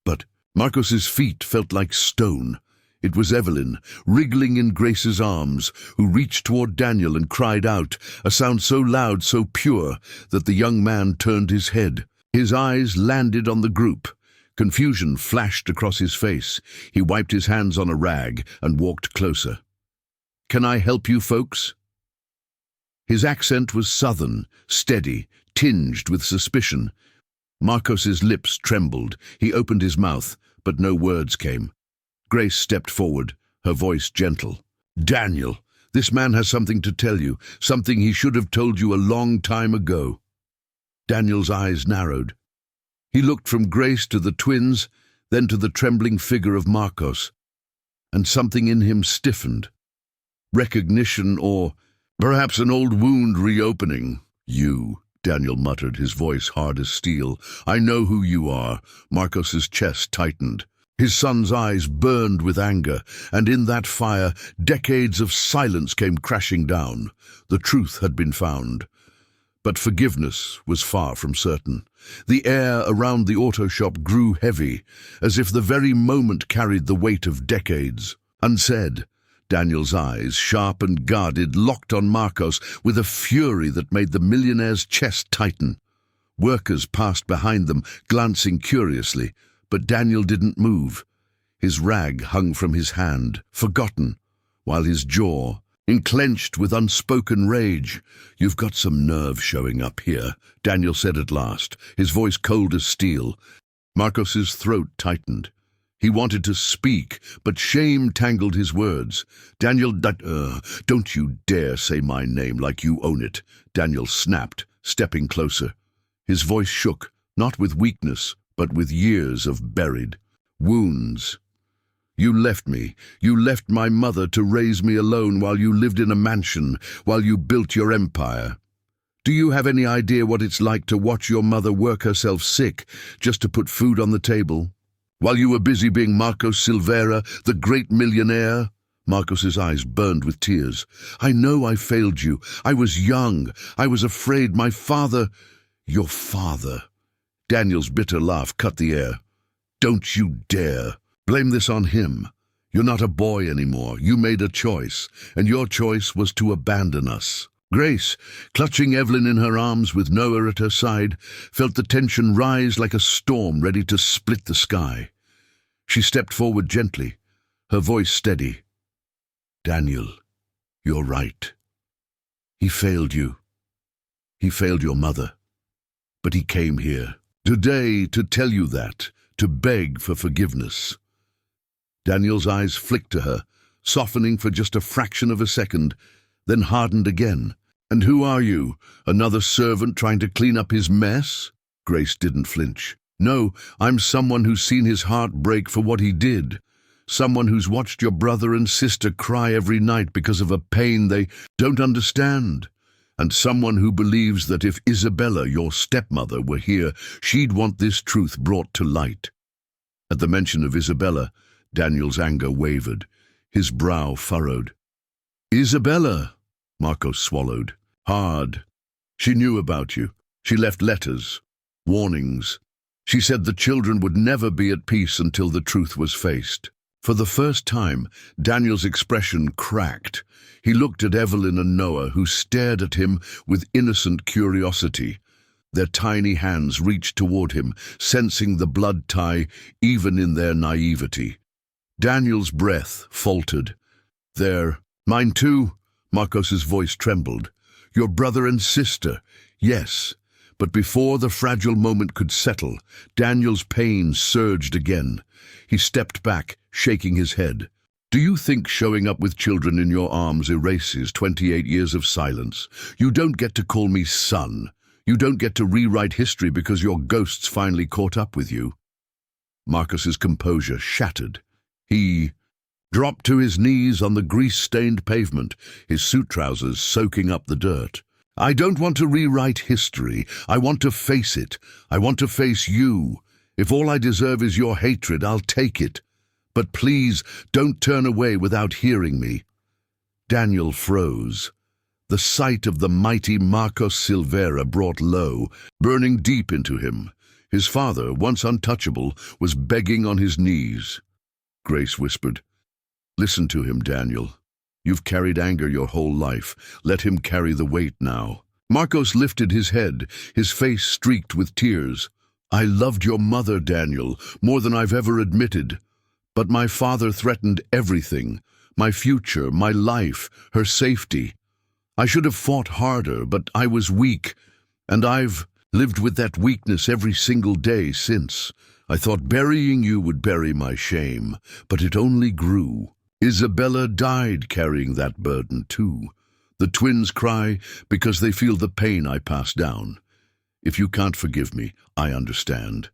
A: But Marcos's feet felt like stone. It was Evelyn, wriggling in Grace's arms, who reached toward Daniel and cried out, a sound so loud, so pure, that the young man turned his head. His eyes landed on the group. Confusion flashed across his face. He wiped his hands on a rag and walked closer. "Can I help you folks?" His accent was southern, steady, tinged with suspicion. Marcos's lips trembled. He opened his mouth, but no words came. Grace stepped forward, her voice gentle. "Daniel, this man has something to tell you, something he should have told you a long time ago." Daniel's eyes narrowed. He looked from Grace to the twins, then to the trembling figure of Marcos, and something in him stiffened. Recognition, or perhaps an old wound reopening. "You," Daniel muttered, his voice hard as steel. "I know who you are." Marcos's chest tightened. His son's eyes burned with anger, and in that fire, decades of silence came crashing down. The truth had been found. But forgiveness was far from certain. The air around the auto shop grew heavy, as if the very moment carried the weight of decades. Unsaid, Daniel's eyes, sharp and guarded, locked on Marcos with a fury that made the millionaire's chest tighten. Workers passed behind them, glancing curiously, but Daniel didn't move. His rag hung from his hand, forgotten, while his jaw, enclenched with unspoken rage. "You've got some nerve showing up here," Daniel said at last, his voice cold as steel. Marcos's throat tightened. He wanted to speak, but shame tangled his words. "Daniel, don't you dare say my name like you own it," Daniel snapped, stepping closer. His voice shook, not with weakness, but with years of buried wounds. "You left me. You left my mother to raise me alone while you lived in a mansion, while you built your empire. Do you have any idea what it's like to watch your mother work herself sick just to put food on the table? While you were busy being Marcos Silveira, the great millionaire?" Marcos's eyes burned with tears. "I know I failed you. I was young. I was afraid my father—" "Your father." Daniel's bitter laugh cut the air. "Don't you dare blame this on him. You're not a boy anymore. You made a choice, and your choice was to abandon us." Grace, clutching Evelyn in her arms with Noah at her side, felt the tension rise like a storm ready to split the sky. She stepped forward gently, her voice steady. "Daniel, you're right. He failed you. He failed your mother. But he came here today to tell you that, to beg for forgiveness." Daniel's eyes flicked to her, softening for just a fraction of a second, then hardened again. "And who are you? Another servant trying to clean up his mess?" Grace didn't flinch. "No, I'm someone who's seen his heart break for what he did. Someone who's watched your brother and sister cry every night because of a pain they don't understand. And someone who believes that if Isabella, your stepmother, were here, she'd want this truth brought to light." At the mention of Isabella, Daniel's anger wavered, his brow furrowed. "Isabella," Marcos swallowed. "Hard. She knew about you. She left letters, warnings. She said the children would never be at peace until the truth was faced." For the first time, Daniel's expression cracked. He looked at Evelyn and Noah, who stared at him with innocent curiosity. Their tiny hands reached toward him, sensing the blood tie even in their naivety. Daniel's breath faltered. "Mine too," Marcos's voice trembled. "Your brother and sister, yes." But before the fragile moment could settle, Daniel's pain surged again. He stepped back, shaking his head. "Do you think showing up with children in your arms erases 28 years of silence? You don't get to call me son. You don't get to rewrite history because your ghosts finally caught up with you." Marcos's composure shattered. He dropped to his knees on the grease-stained pavement, his suit trousers soaking up the dirt. "I don't want to rewrite history. I want to face it. I want to face you. If all I deserve is your hatred, I'll take it. But please, don't turn away without hearing me." Daniel froze. The sight of the mighty Marcos Silveira brought low, burning deep into him. His father, once untouchable, was begging on his knees. Grace whispered, "Listen to him, Daniel. You've carried anger your whole life. Let him carry the weight now." Marcos lifted his head, his face streaked with tears. "I loved your mother, Daniel, more than I've ever admitted. But my father threatened everything, my future, my life, her safety. I should have fought harder, but I was weak, and I've lived with that weakness every single day since. I thought burying you would bury my shame, but it only grew. Isabella died carrying that burden too. The twins cry because they feel the pain I pass down. If you can't forgive me, I understand.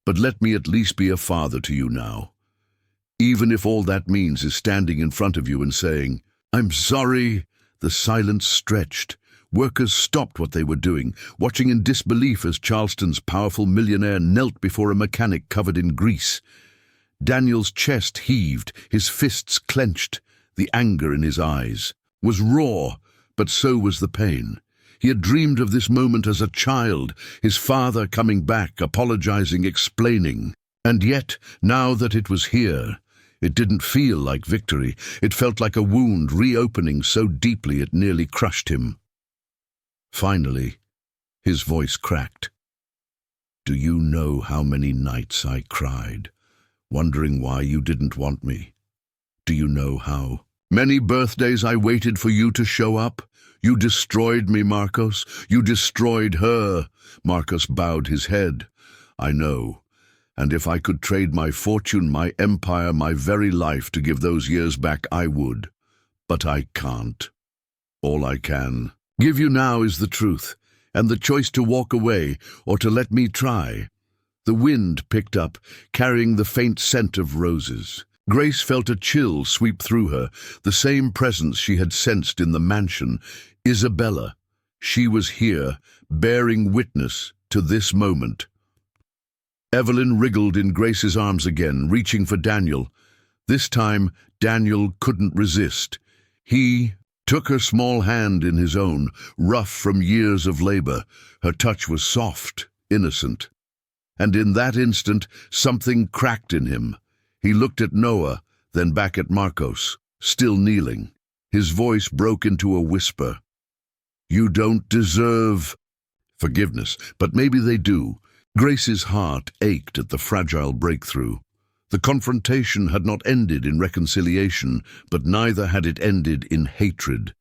A: But let me at least be a father to you now. Even if all that means is standing in front of you and saying, 'I'm sorry.'" The silence stretched. Workers stopped what they were doing, watching in disbelief as Charleston's powerful millionaire knelt before a mechanic covered in grease. Daniel's chest heaved, his fists clenched. The anger in his eyes was raw, but so was the pain. He had dreamed of this moment as a child, his father coming back, apologizing, explaining. And yet, now that it was here, it didn't feel like victory. It felt like a wound reopening so deeply it nearly crushed him. Finally, his voice cracked. Do you know how many nights I cried, wondering why you didn't want me? Do you know how many birthdays I waited for you to show up? You destroyed me, Marcos. You destroyed her. Marcos bowed his head. I know. And if I could trade my fortune, my empire, my very life to give those years back, I would. But I can't. All I can give you now is the truth, and the choice to walk away or to let me try. The wind picked up, carrying the faint scent of roses. Grace felt a chill sweep through her, the same presence she had sensed in the mansion. Isabella. She was here, bearing witness to this moment. Evelyn wriggled in Grace's arms again, reaching for Daniel. This time, Daniel couldn't resist. He took her small hand in his own, rough from years of labor. Her touch was soft, innocent. And in that instant, something cracked in him. He looked at Noah, then back at Marcos, still kneeling. His voice broke into a whisper. You don't deserve forgiveness, but maybe they do. Grace's heart ached at the fragile breakthrough. The confrontation had not ended in reconciliation, but neither had it ended in hatred.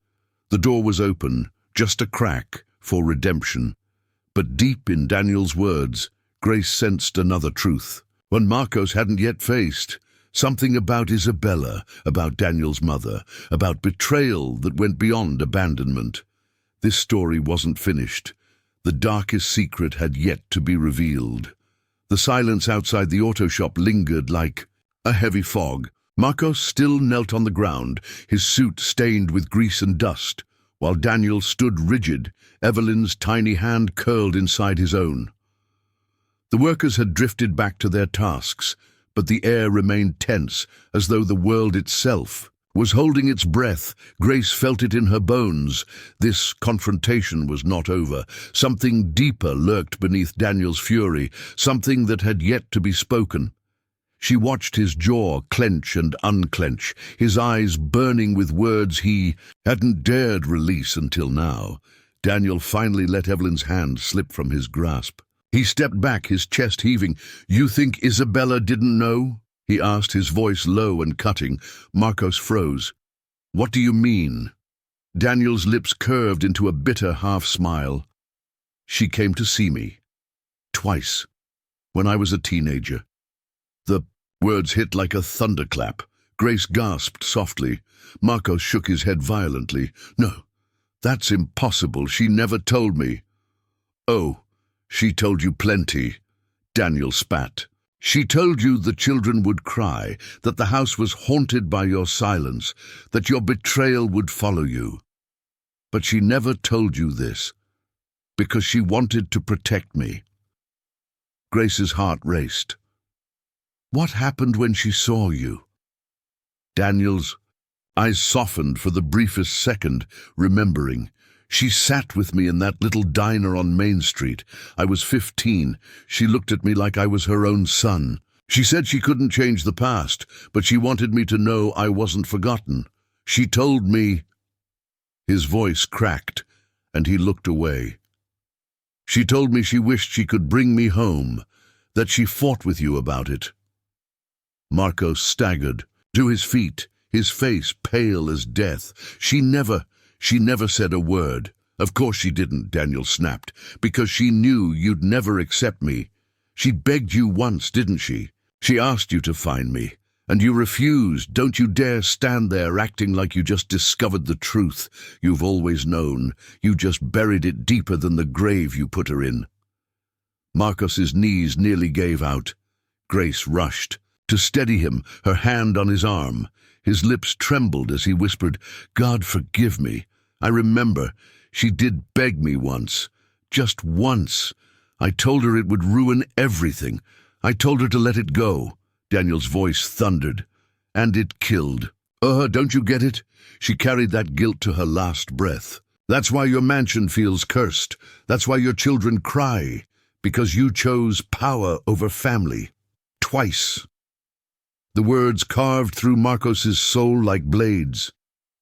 A: The door was open, just a crack, for redemption. But deep in Daniel's words, Grace sensed another truth, one Marcos hadn't yet faced. Something about Isabella, about Daniel's mother, about betrayal that went beyond abandonment. This story wasn't finished. The darkest secret had yet to be revealed. The silence outside the auto shop lingered like a heavy fog. Marcos still knelt on the ground, his suit stained with grease and dust, while Daniel stood rigid, Evelyn's tiny hand curled inside his own. The workers had drifted back to their tasks, but the air remained tense, as though the world itself was holding its breath. Grace felt it in her bones. This confrontation was not over. Something deeper lurked beneath Daniel's fury, something that had yet to be spoken. She watched his jaw clench and unclench, his eyes burning with words he hadn't dared release until now. Daniel finally let Evelyn's hand slip from his grasp. He stepped back, his chest heaving. You think Isabella didn't know? He asked, his voice low and cutting. Marcos froze. What do you mean? Daniel's lips curved into a bitter half-smile. She came to see me. Twice. When I was a teenager. The words hit like a thunderclap. Grace gasped softly. Marcos shook his head violently. No, that's impossible. She never told me. Oh, she told you plenty. Daniel spat. She told you the children would cry, that the house was haunted by your silence, that your betrayal would follow you. But she never told you this, because she wanted to protect me. Grace's heart raced. What happened when she saw you? Daniel's eyes softened for the briefest second, remembering. She sat with me in that little diner on Main Street. I was 15. She looked at me like I was her own son. She said she couldn't change the past, but she wanted me to know I wasn't forgotten. She told me... His voice cracked, and he looked away. She told me she wished she could bring me home, that she fought with you about it. Marcos staggered to his feet, his face pale as death. She never said a word. Of course she didn't, Daniel snapped, because she knew you'd never accept me. She begged you once, didn't she? She asked you to find me, and you refused. Don't you dare stand there acting like you just discovered the truth you've always known. You just buried it deeper than the grave you put her in. Marcos's knees nearly gave out. Grace rushed to steady him, her hand on his arm. His lips trembled as he whispered, God forgive me. I remember. She did beg me once. Just once. I told her it would ruin everything. I told her to let it go. Daniel's voice thundered. And it killed. Don't you get it? She carried that guilt to her last breath. That's why your mansion feels cursed. That's why your children cry. Because you chose power over family. Twice. The words carved through Marcos's soul like blades.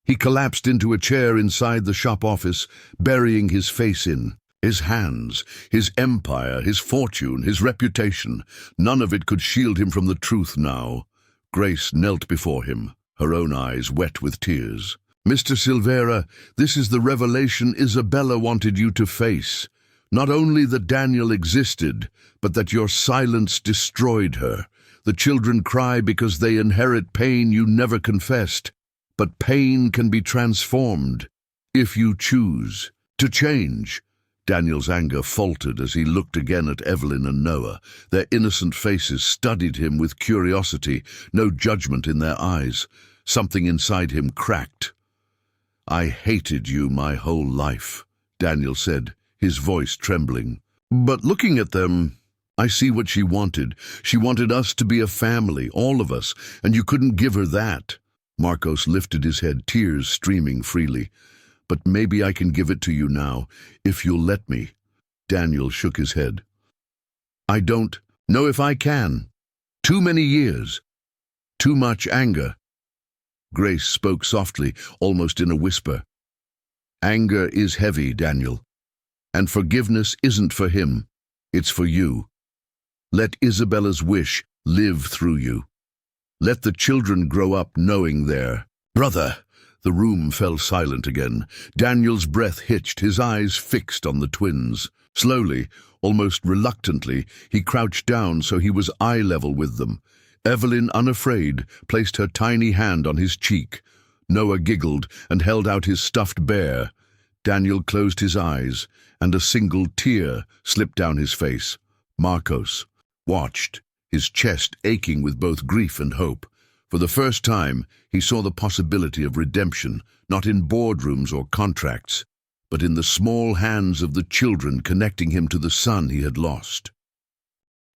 A: He collapsed into a chair inside the shop office, burying his face in His hands, his empire, his fortune, his reputation, none of it could shield him from the truth now. Grace knelt before him, her own eyes wet with tears. "Mr. Silveira, this is the revelation Isabella wanted you to face. Not only that Daniel existed, but that your silence destroyed her. The children cry because they inherit pain you never confessed. But pain can be transformed, if you choose to change." Daniel's anger faltered as he looked again at Evelyn and Noah. Their innocent faces studied him with curiosity, no judgment in their eyes. Something inside him cracked. "I hated you my whole life," Daniel said, his voice trembling. "But looking at them, I see what she wanted. She wanted us to be a family, all of us, and you couldn't give her that." Marcos lifted his head, tears streaming freely. "But maybe I can give it to you now, if you'll let me." Daniel shook his head. "I don't know if I can. Too many years. Too much anger." Grace spoke softly, almost in a whisper. "Anger is heavy, Daniel. And forgiveness isn't for him. It's for you. Let Isabella's wish live through you. Let the children grow up knowing their brother." The room fell silent again. Daniel's breath hitched, his eyes fixed on the twins. Slowly, almost reluctantly, he crouched down so he was eye level with them. Evelyn, unafraid, placed her tiny hand on his cheek. Noah giggled and held out his stuffed bear. Daniel closed his eyes, and a single tear slipped down his face. Marcos watched, his chest aching with both grief and hope. For the first time, he saw the possibility of redemption, not in boardrooms or contracts, but in the small hands of the children connecting him to the son he had lost.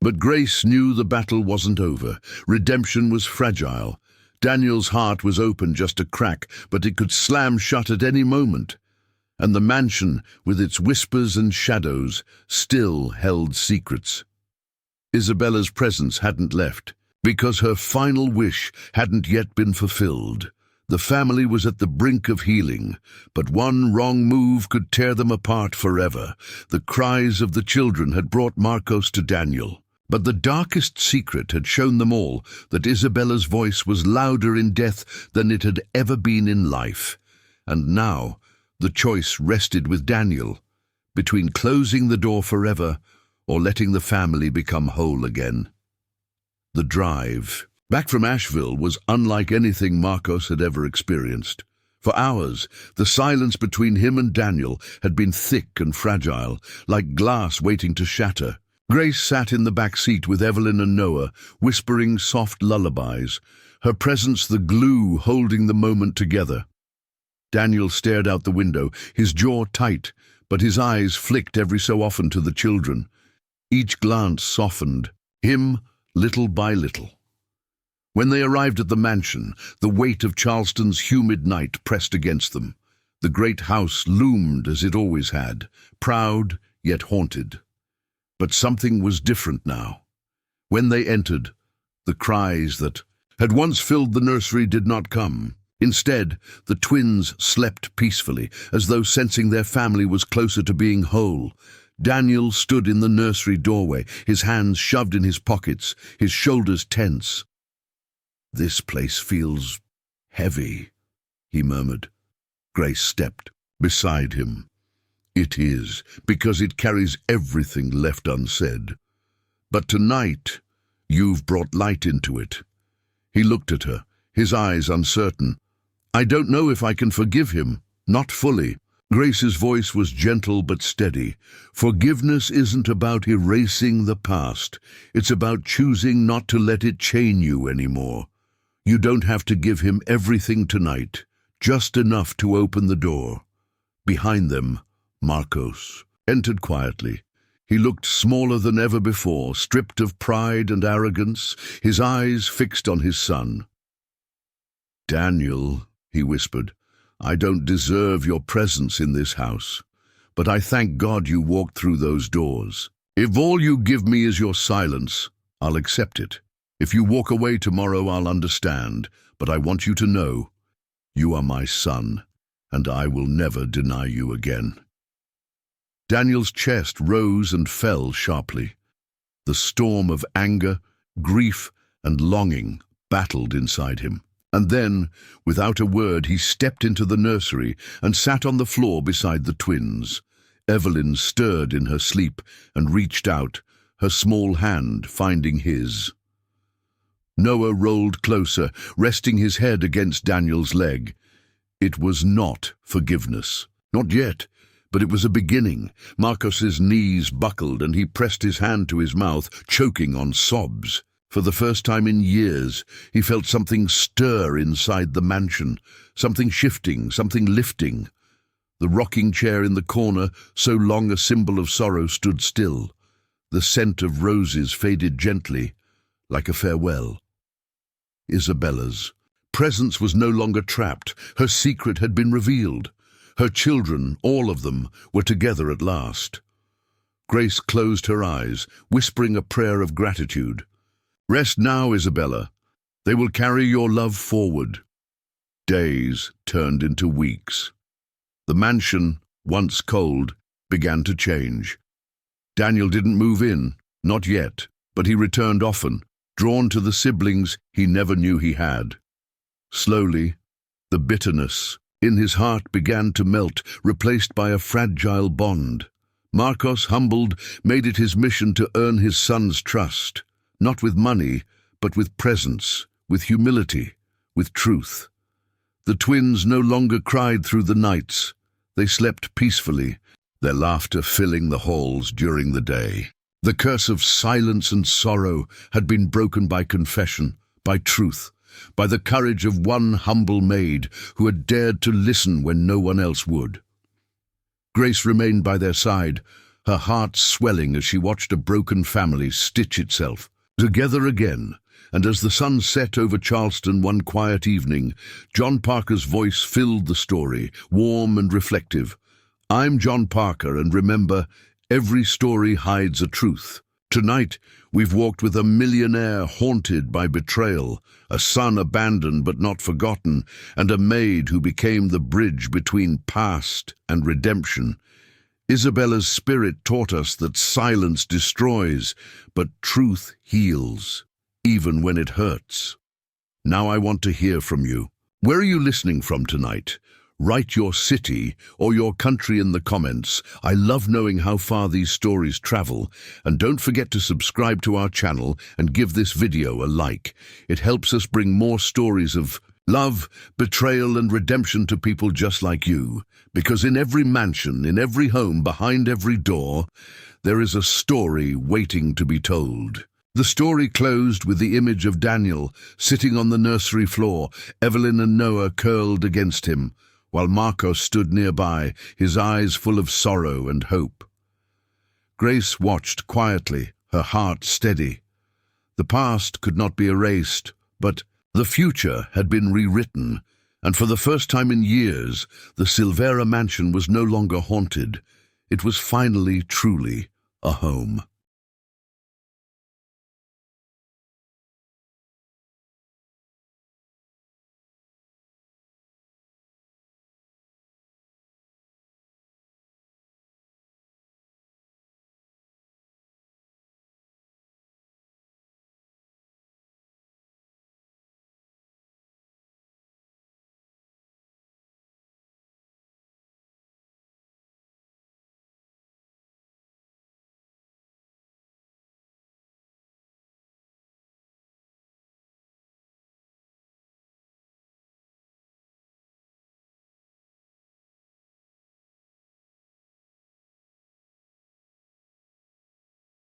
A: But Grace knew the battle wasn't over. Redemption was fragile. Daniel's heart was open just a crack, but it could slam shut at any moment. And the mansion, with its whispers and shadows, still held secrets. Isabella's presence hadn't left, because her final wish hadn't yet been fulfilled. The family was at the brink of healing, but one wrong move could tear them apart forever. The cries of the children had brought Marcos to Daniel, but the darkest secret had shown them all that Isabella's voice was louder in death than it had ever been in life. And now the choice rested with Daniel, between closing the door forever or letting the family become whole again. The drive back from Asheville was unlike anything Marcos had ever experienced. For hours, the silence between him and Daniel had been thick and fragile, like glass waiting to shatter. Grace sat in the back seat with Evelyn and Noah, whispering soft lullabies, her presence the glue holding the moment together. Daniel stared out the window, his jaw tight, but his eyes flicked every so often to the children. Each glance softened him little by little. When they arrived at the mansion, the weight of Charleston's humid night pressed against them. The great house loomed as it always had, proud yet haunted. But something was different now. When they entered, the cries that had once filled the nursery did not come. Instead, the twins slept peacefully, as though sensing their family was closer to being whole. Daniel stood in the nursery doorway, his hands shoved in his pockets, his shoulders tense. "This place feels heavy," he murmured. Grace stepped beside him. "It is, because it carries everything left unsaid. But tonight, you've brought light into it." He looked at her, his eyes uncertain. "I don't know if I can forgive him, not fully." Grace's voice was gentle but steady. "Forgiveness isn't about erasing the past. It's about choosing not to let it chain you anymore. You don't have to give him everything tonight, just enough to open the door." Behind them, Marcos entered quietly. He looked smaller than ever before, stripped of pride and arrogance, his eyes fixed on his son. "Daniel," he whispered, "I don't deserve your presence in this house, but I thank God you walked through those doors. If all you give me is your silence, I'll accept it. If you walk away tomorrow, I'll understand, but I want you to know, you are my son, and I will never deny you again." Daniel's chest rose and fell sharply. The storm of anger, grief, and longing battled inside him. And then, without a word, he stepped into the nursery and sat on the floor beside the twins. Evelyn stirred in her sleep and reached out, her small hand finding his. Noah rolled closer, resting his head against Daniel's leg. It was not forgiveness. Not yet, but it was a beginning. Marcos's knees buckled and he pressed his hand to his mouth, choking on sobs. For the first time in years, he felt something stir inside the mansion, something shifting, something lifting. The rocking chair in the corner, so long a symbol of sorrow, stood still. The scent of roses faded gently, like a farewell. Isabella's presence was no longer trapped. Her secret had been revealed. Her children, all of them, were together at last. Grace closed her eyes, whispering a prayer of gratitude. "Rest now, Isabella. They will carry your love forward." Days turned into weeks. The mansion, once cold, began to change. Daniel didn't move in, not yet, but he returned often, drawn to the siblings he never knew he had. Slowly, the bitterness in his heart began to melt, replaced by a fragile bond. Marcos, humbled, made it his mission to earn his son's trust, not with money, but with presence, with humility, with truth. The twins no longer cried through the nights. They slept peacefully, their laughter filling the halls during the day. The curse of silence and sorrow had been broken by confession, by truth, by the courage of one humble maid who had dared to listen when no one else would. Grace remained by their side, her heart swelling as she watched a broken family stitch itself together again. And as the sun set over Charleston one quiet evening, John Parker's voice filled the story, warm and reflective. "I'm John Parker, and remember, every story hides a truth. Tonight, we've walked with a millionaire haunted by betrayal, a son abandoned but not forgotten, and a maid who became the bridge between past and redemption. Isabella's spirit taught us that silence destroys, but truth heals, even when it hurts. Now I want to hear from you. Where are you listening from tonight? Write your city or your country in the comments. I love knowing how far these stories travel. And don't forget to subscribe to our channel and give this video a like. It helps us bring more stories of love, betrayal, and redemption to people just like you. Because in every mansion, in every home, behind every door, there is a story waiting to be told. The story closed with the image of Daniel sitting on the nursery floor, Evelyn and Noah curled against him, while Marcos stood nearby, his eyes full of sorrow and hope. Grace watched quietly, her heart steady. The past could not be erased, but the future had been rewritten, and for the first time in years, the Silveira mansion was no longer haunted. It was finally, truly, a home.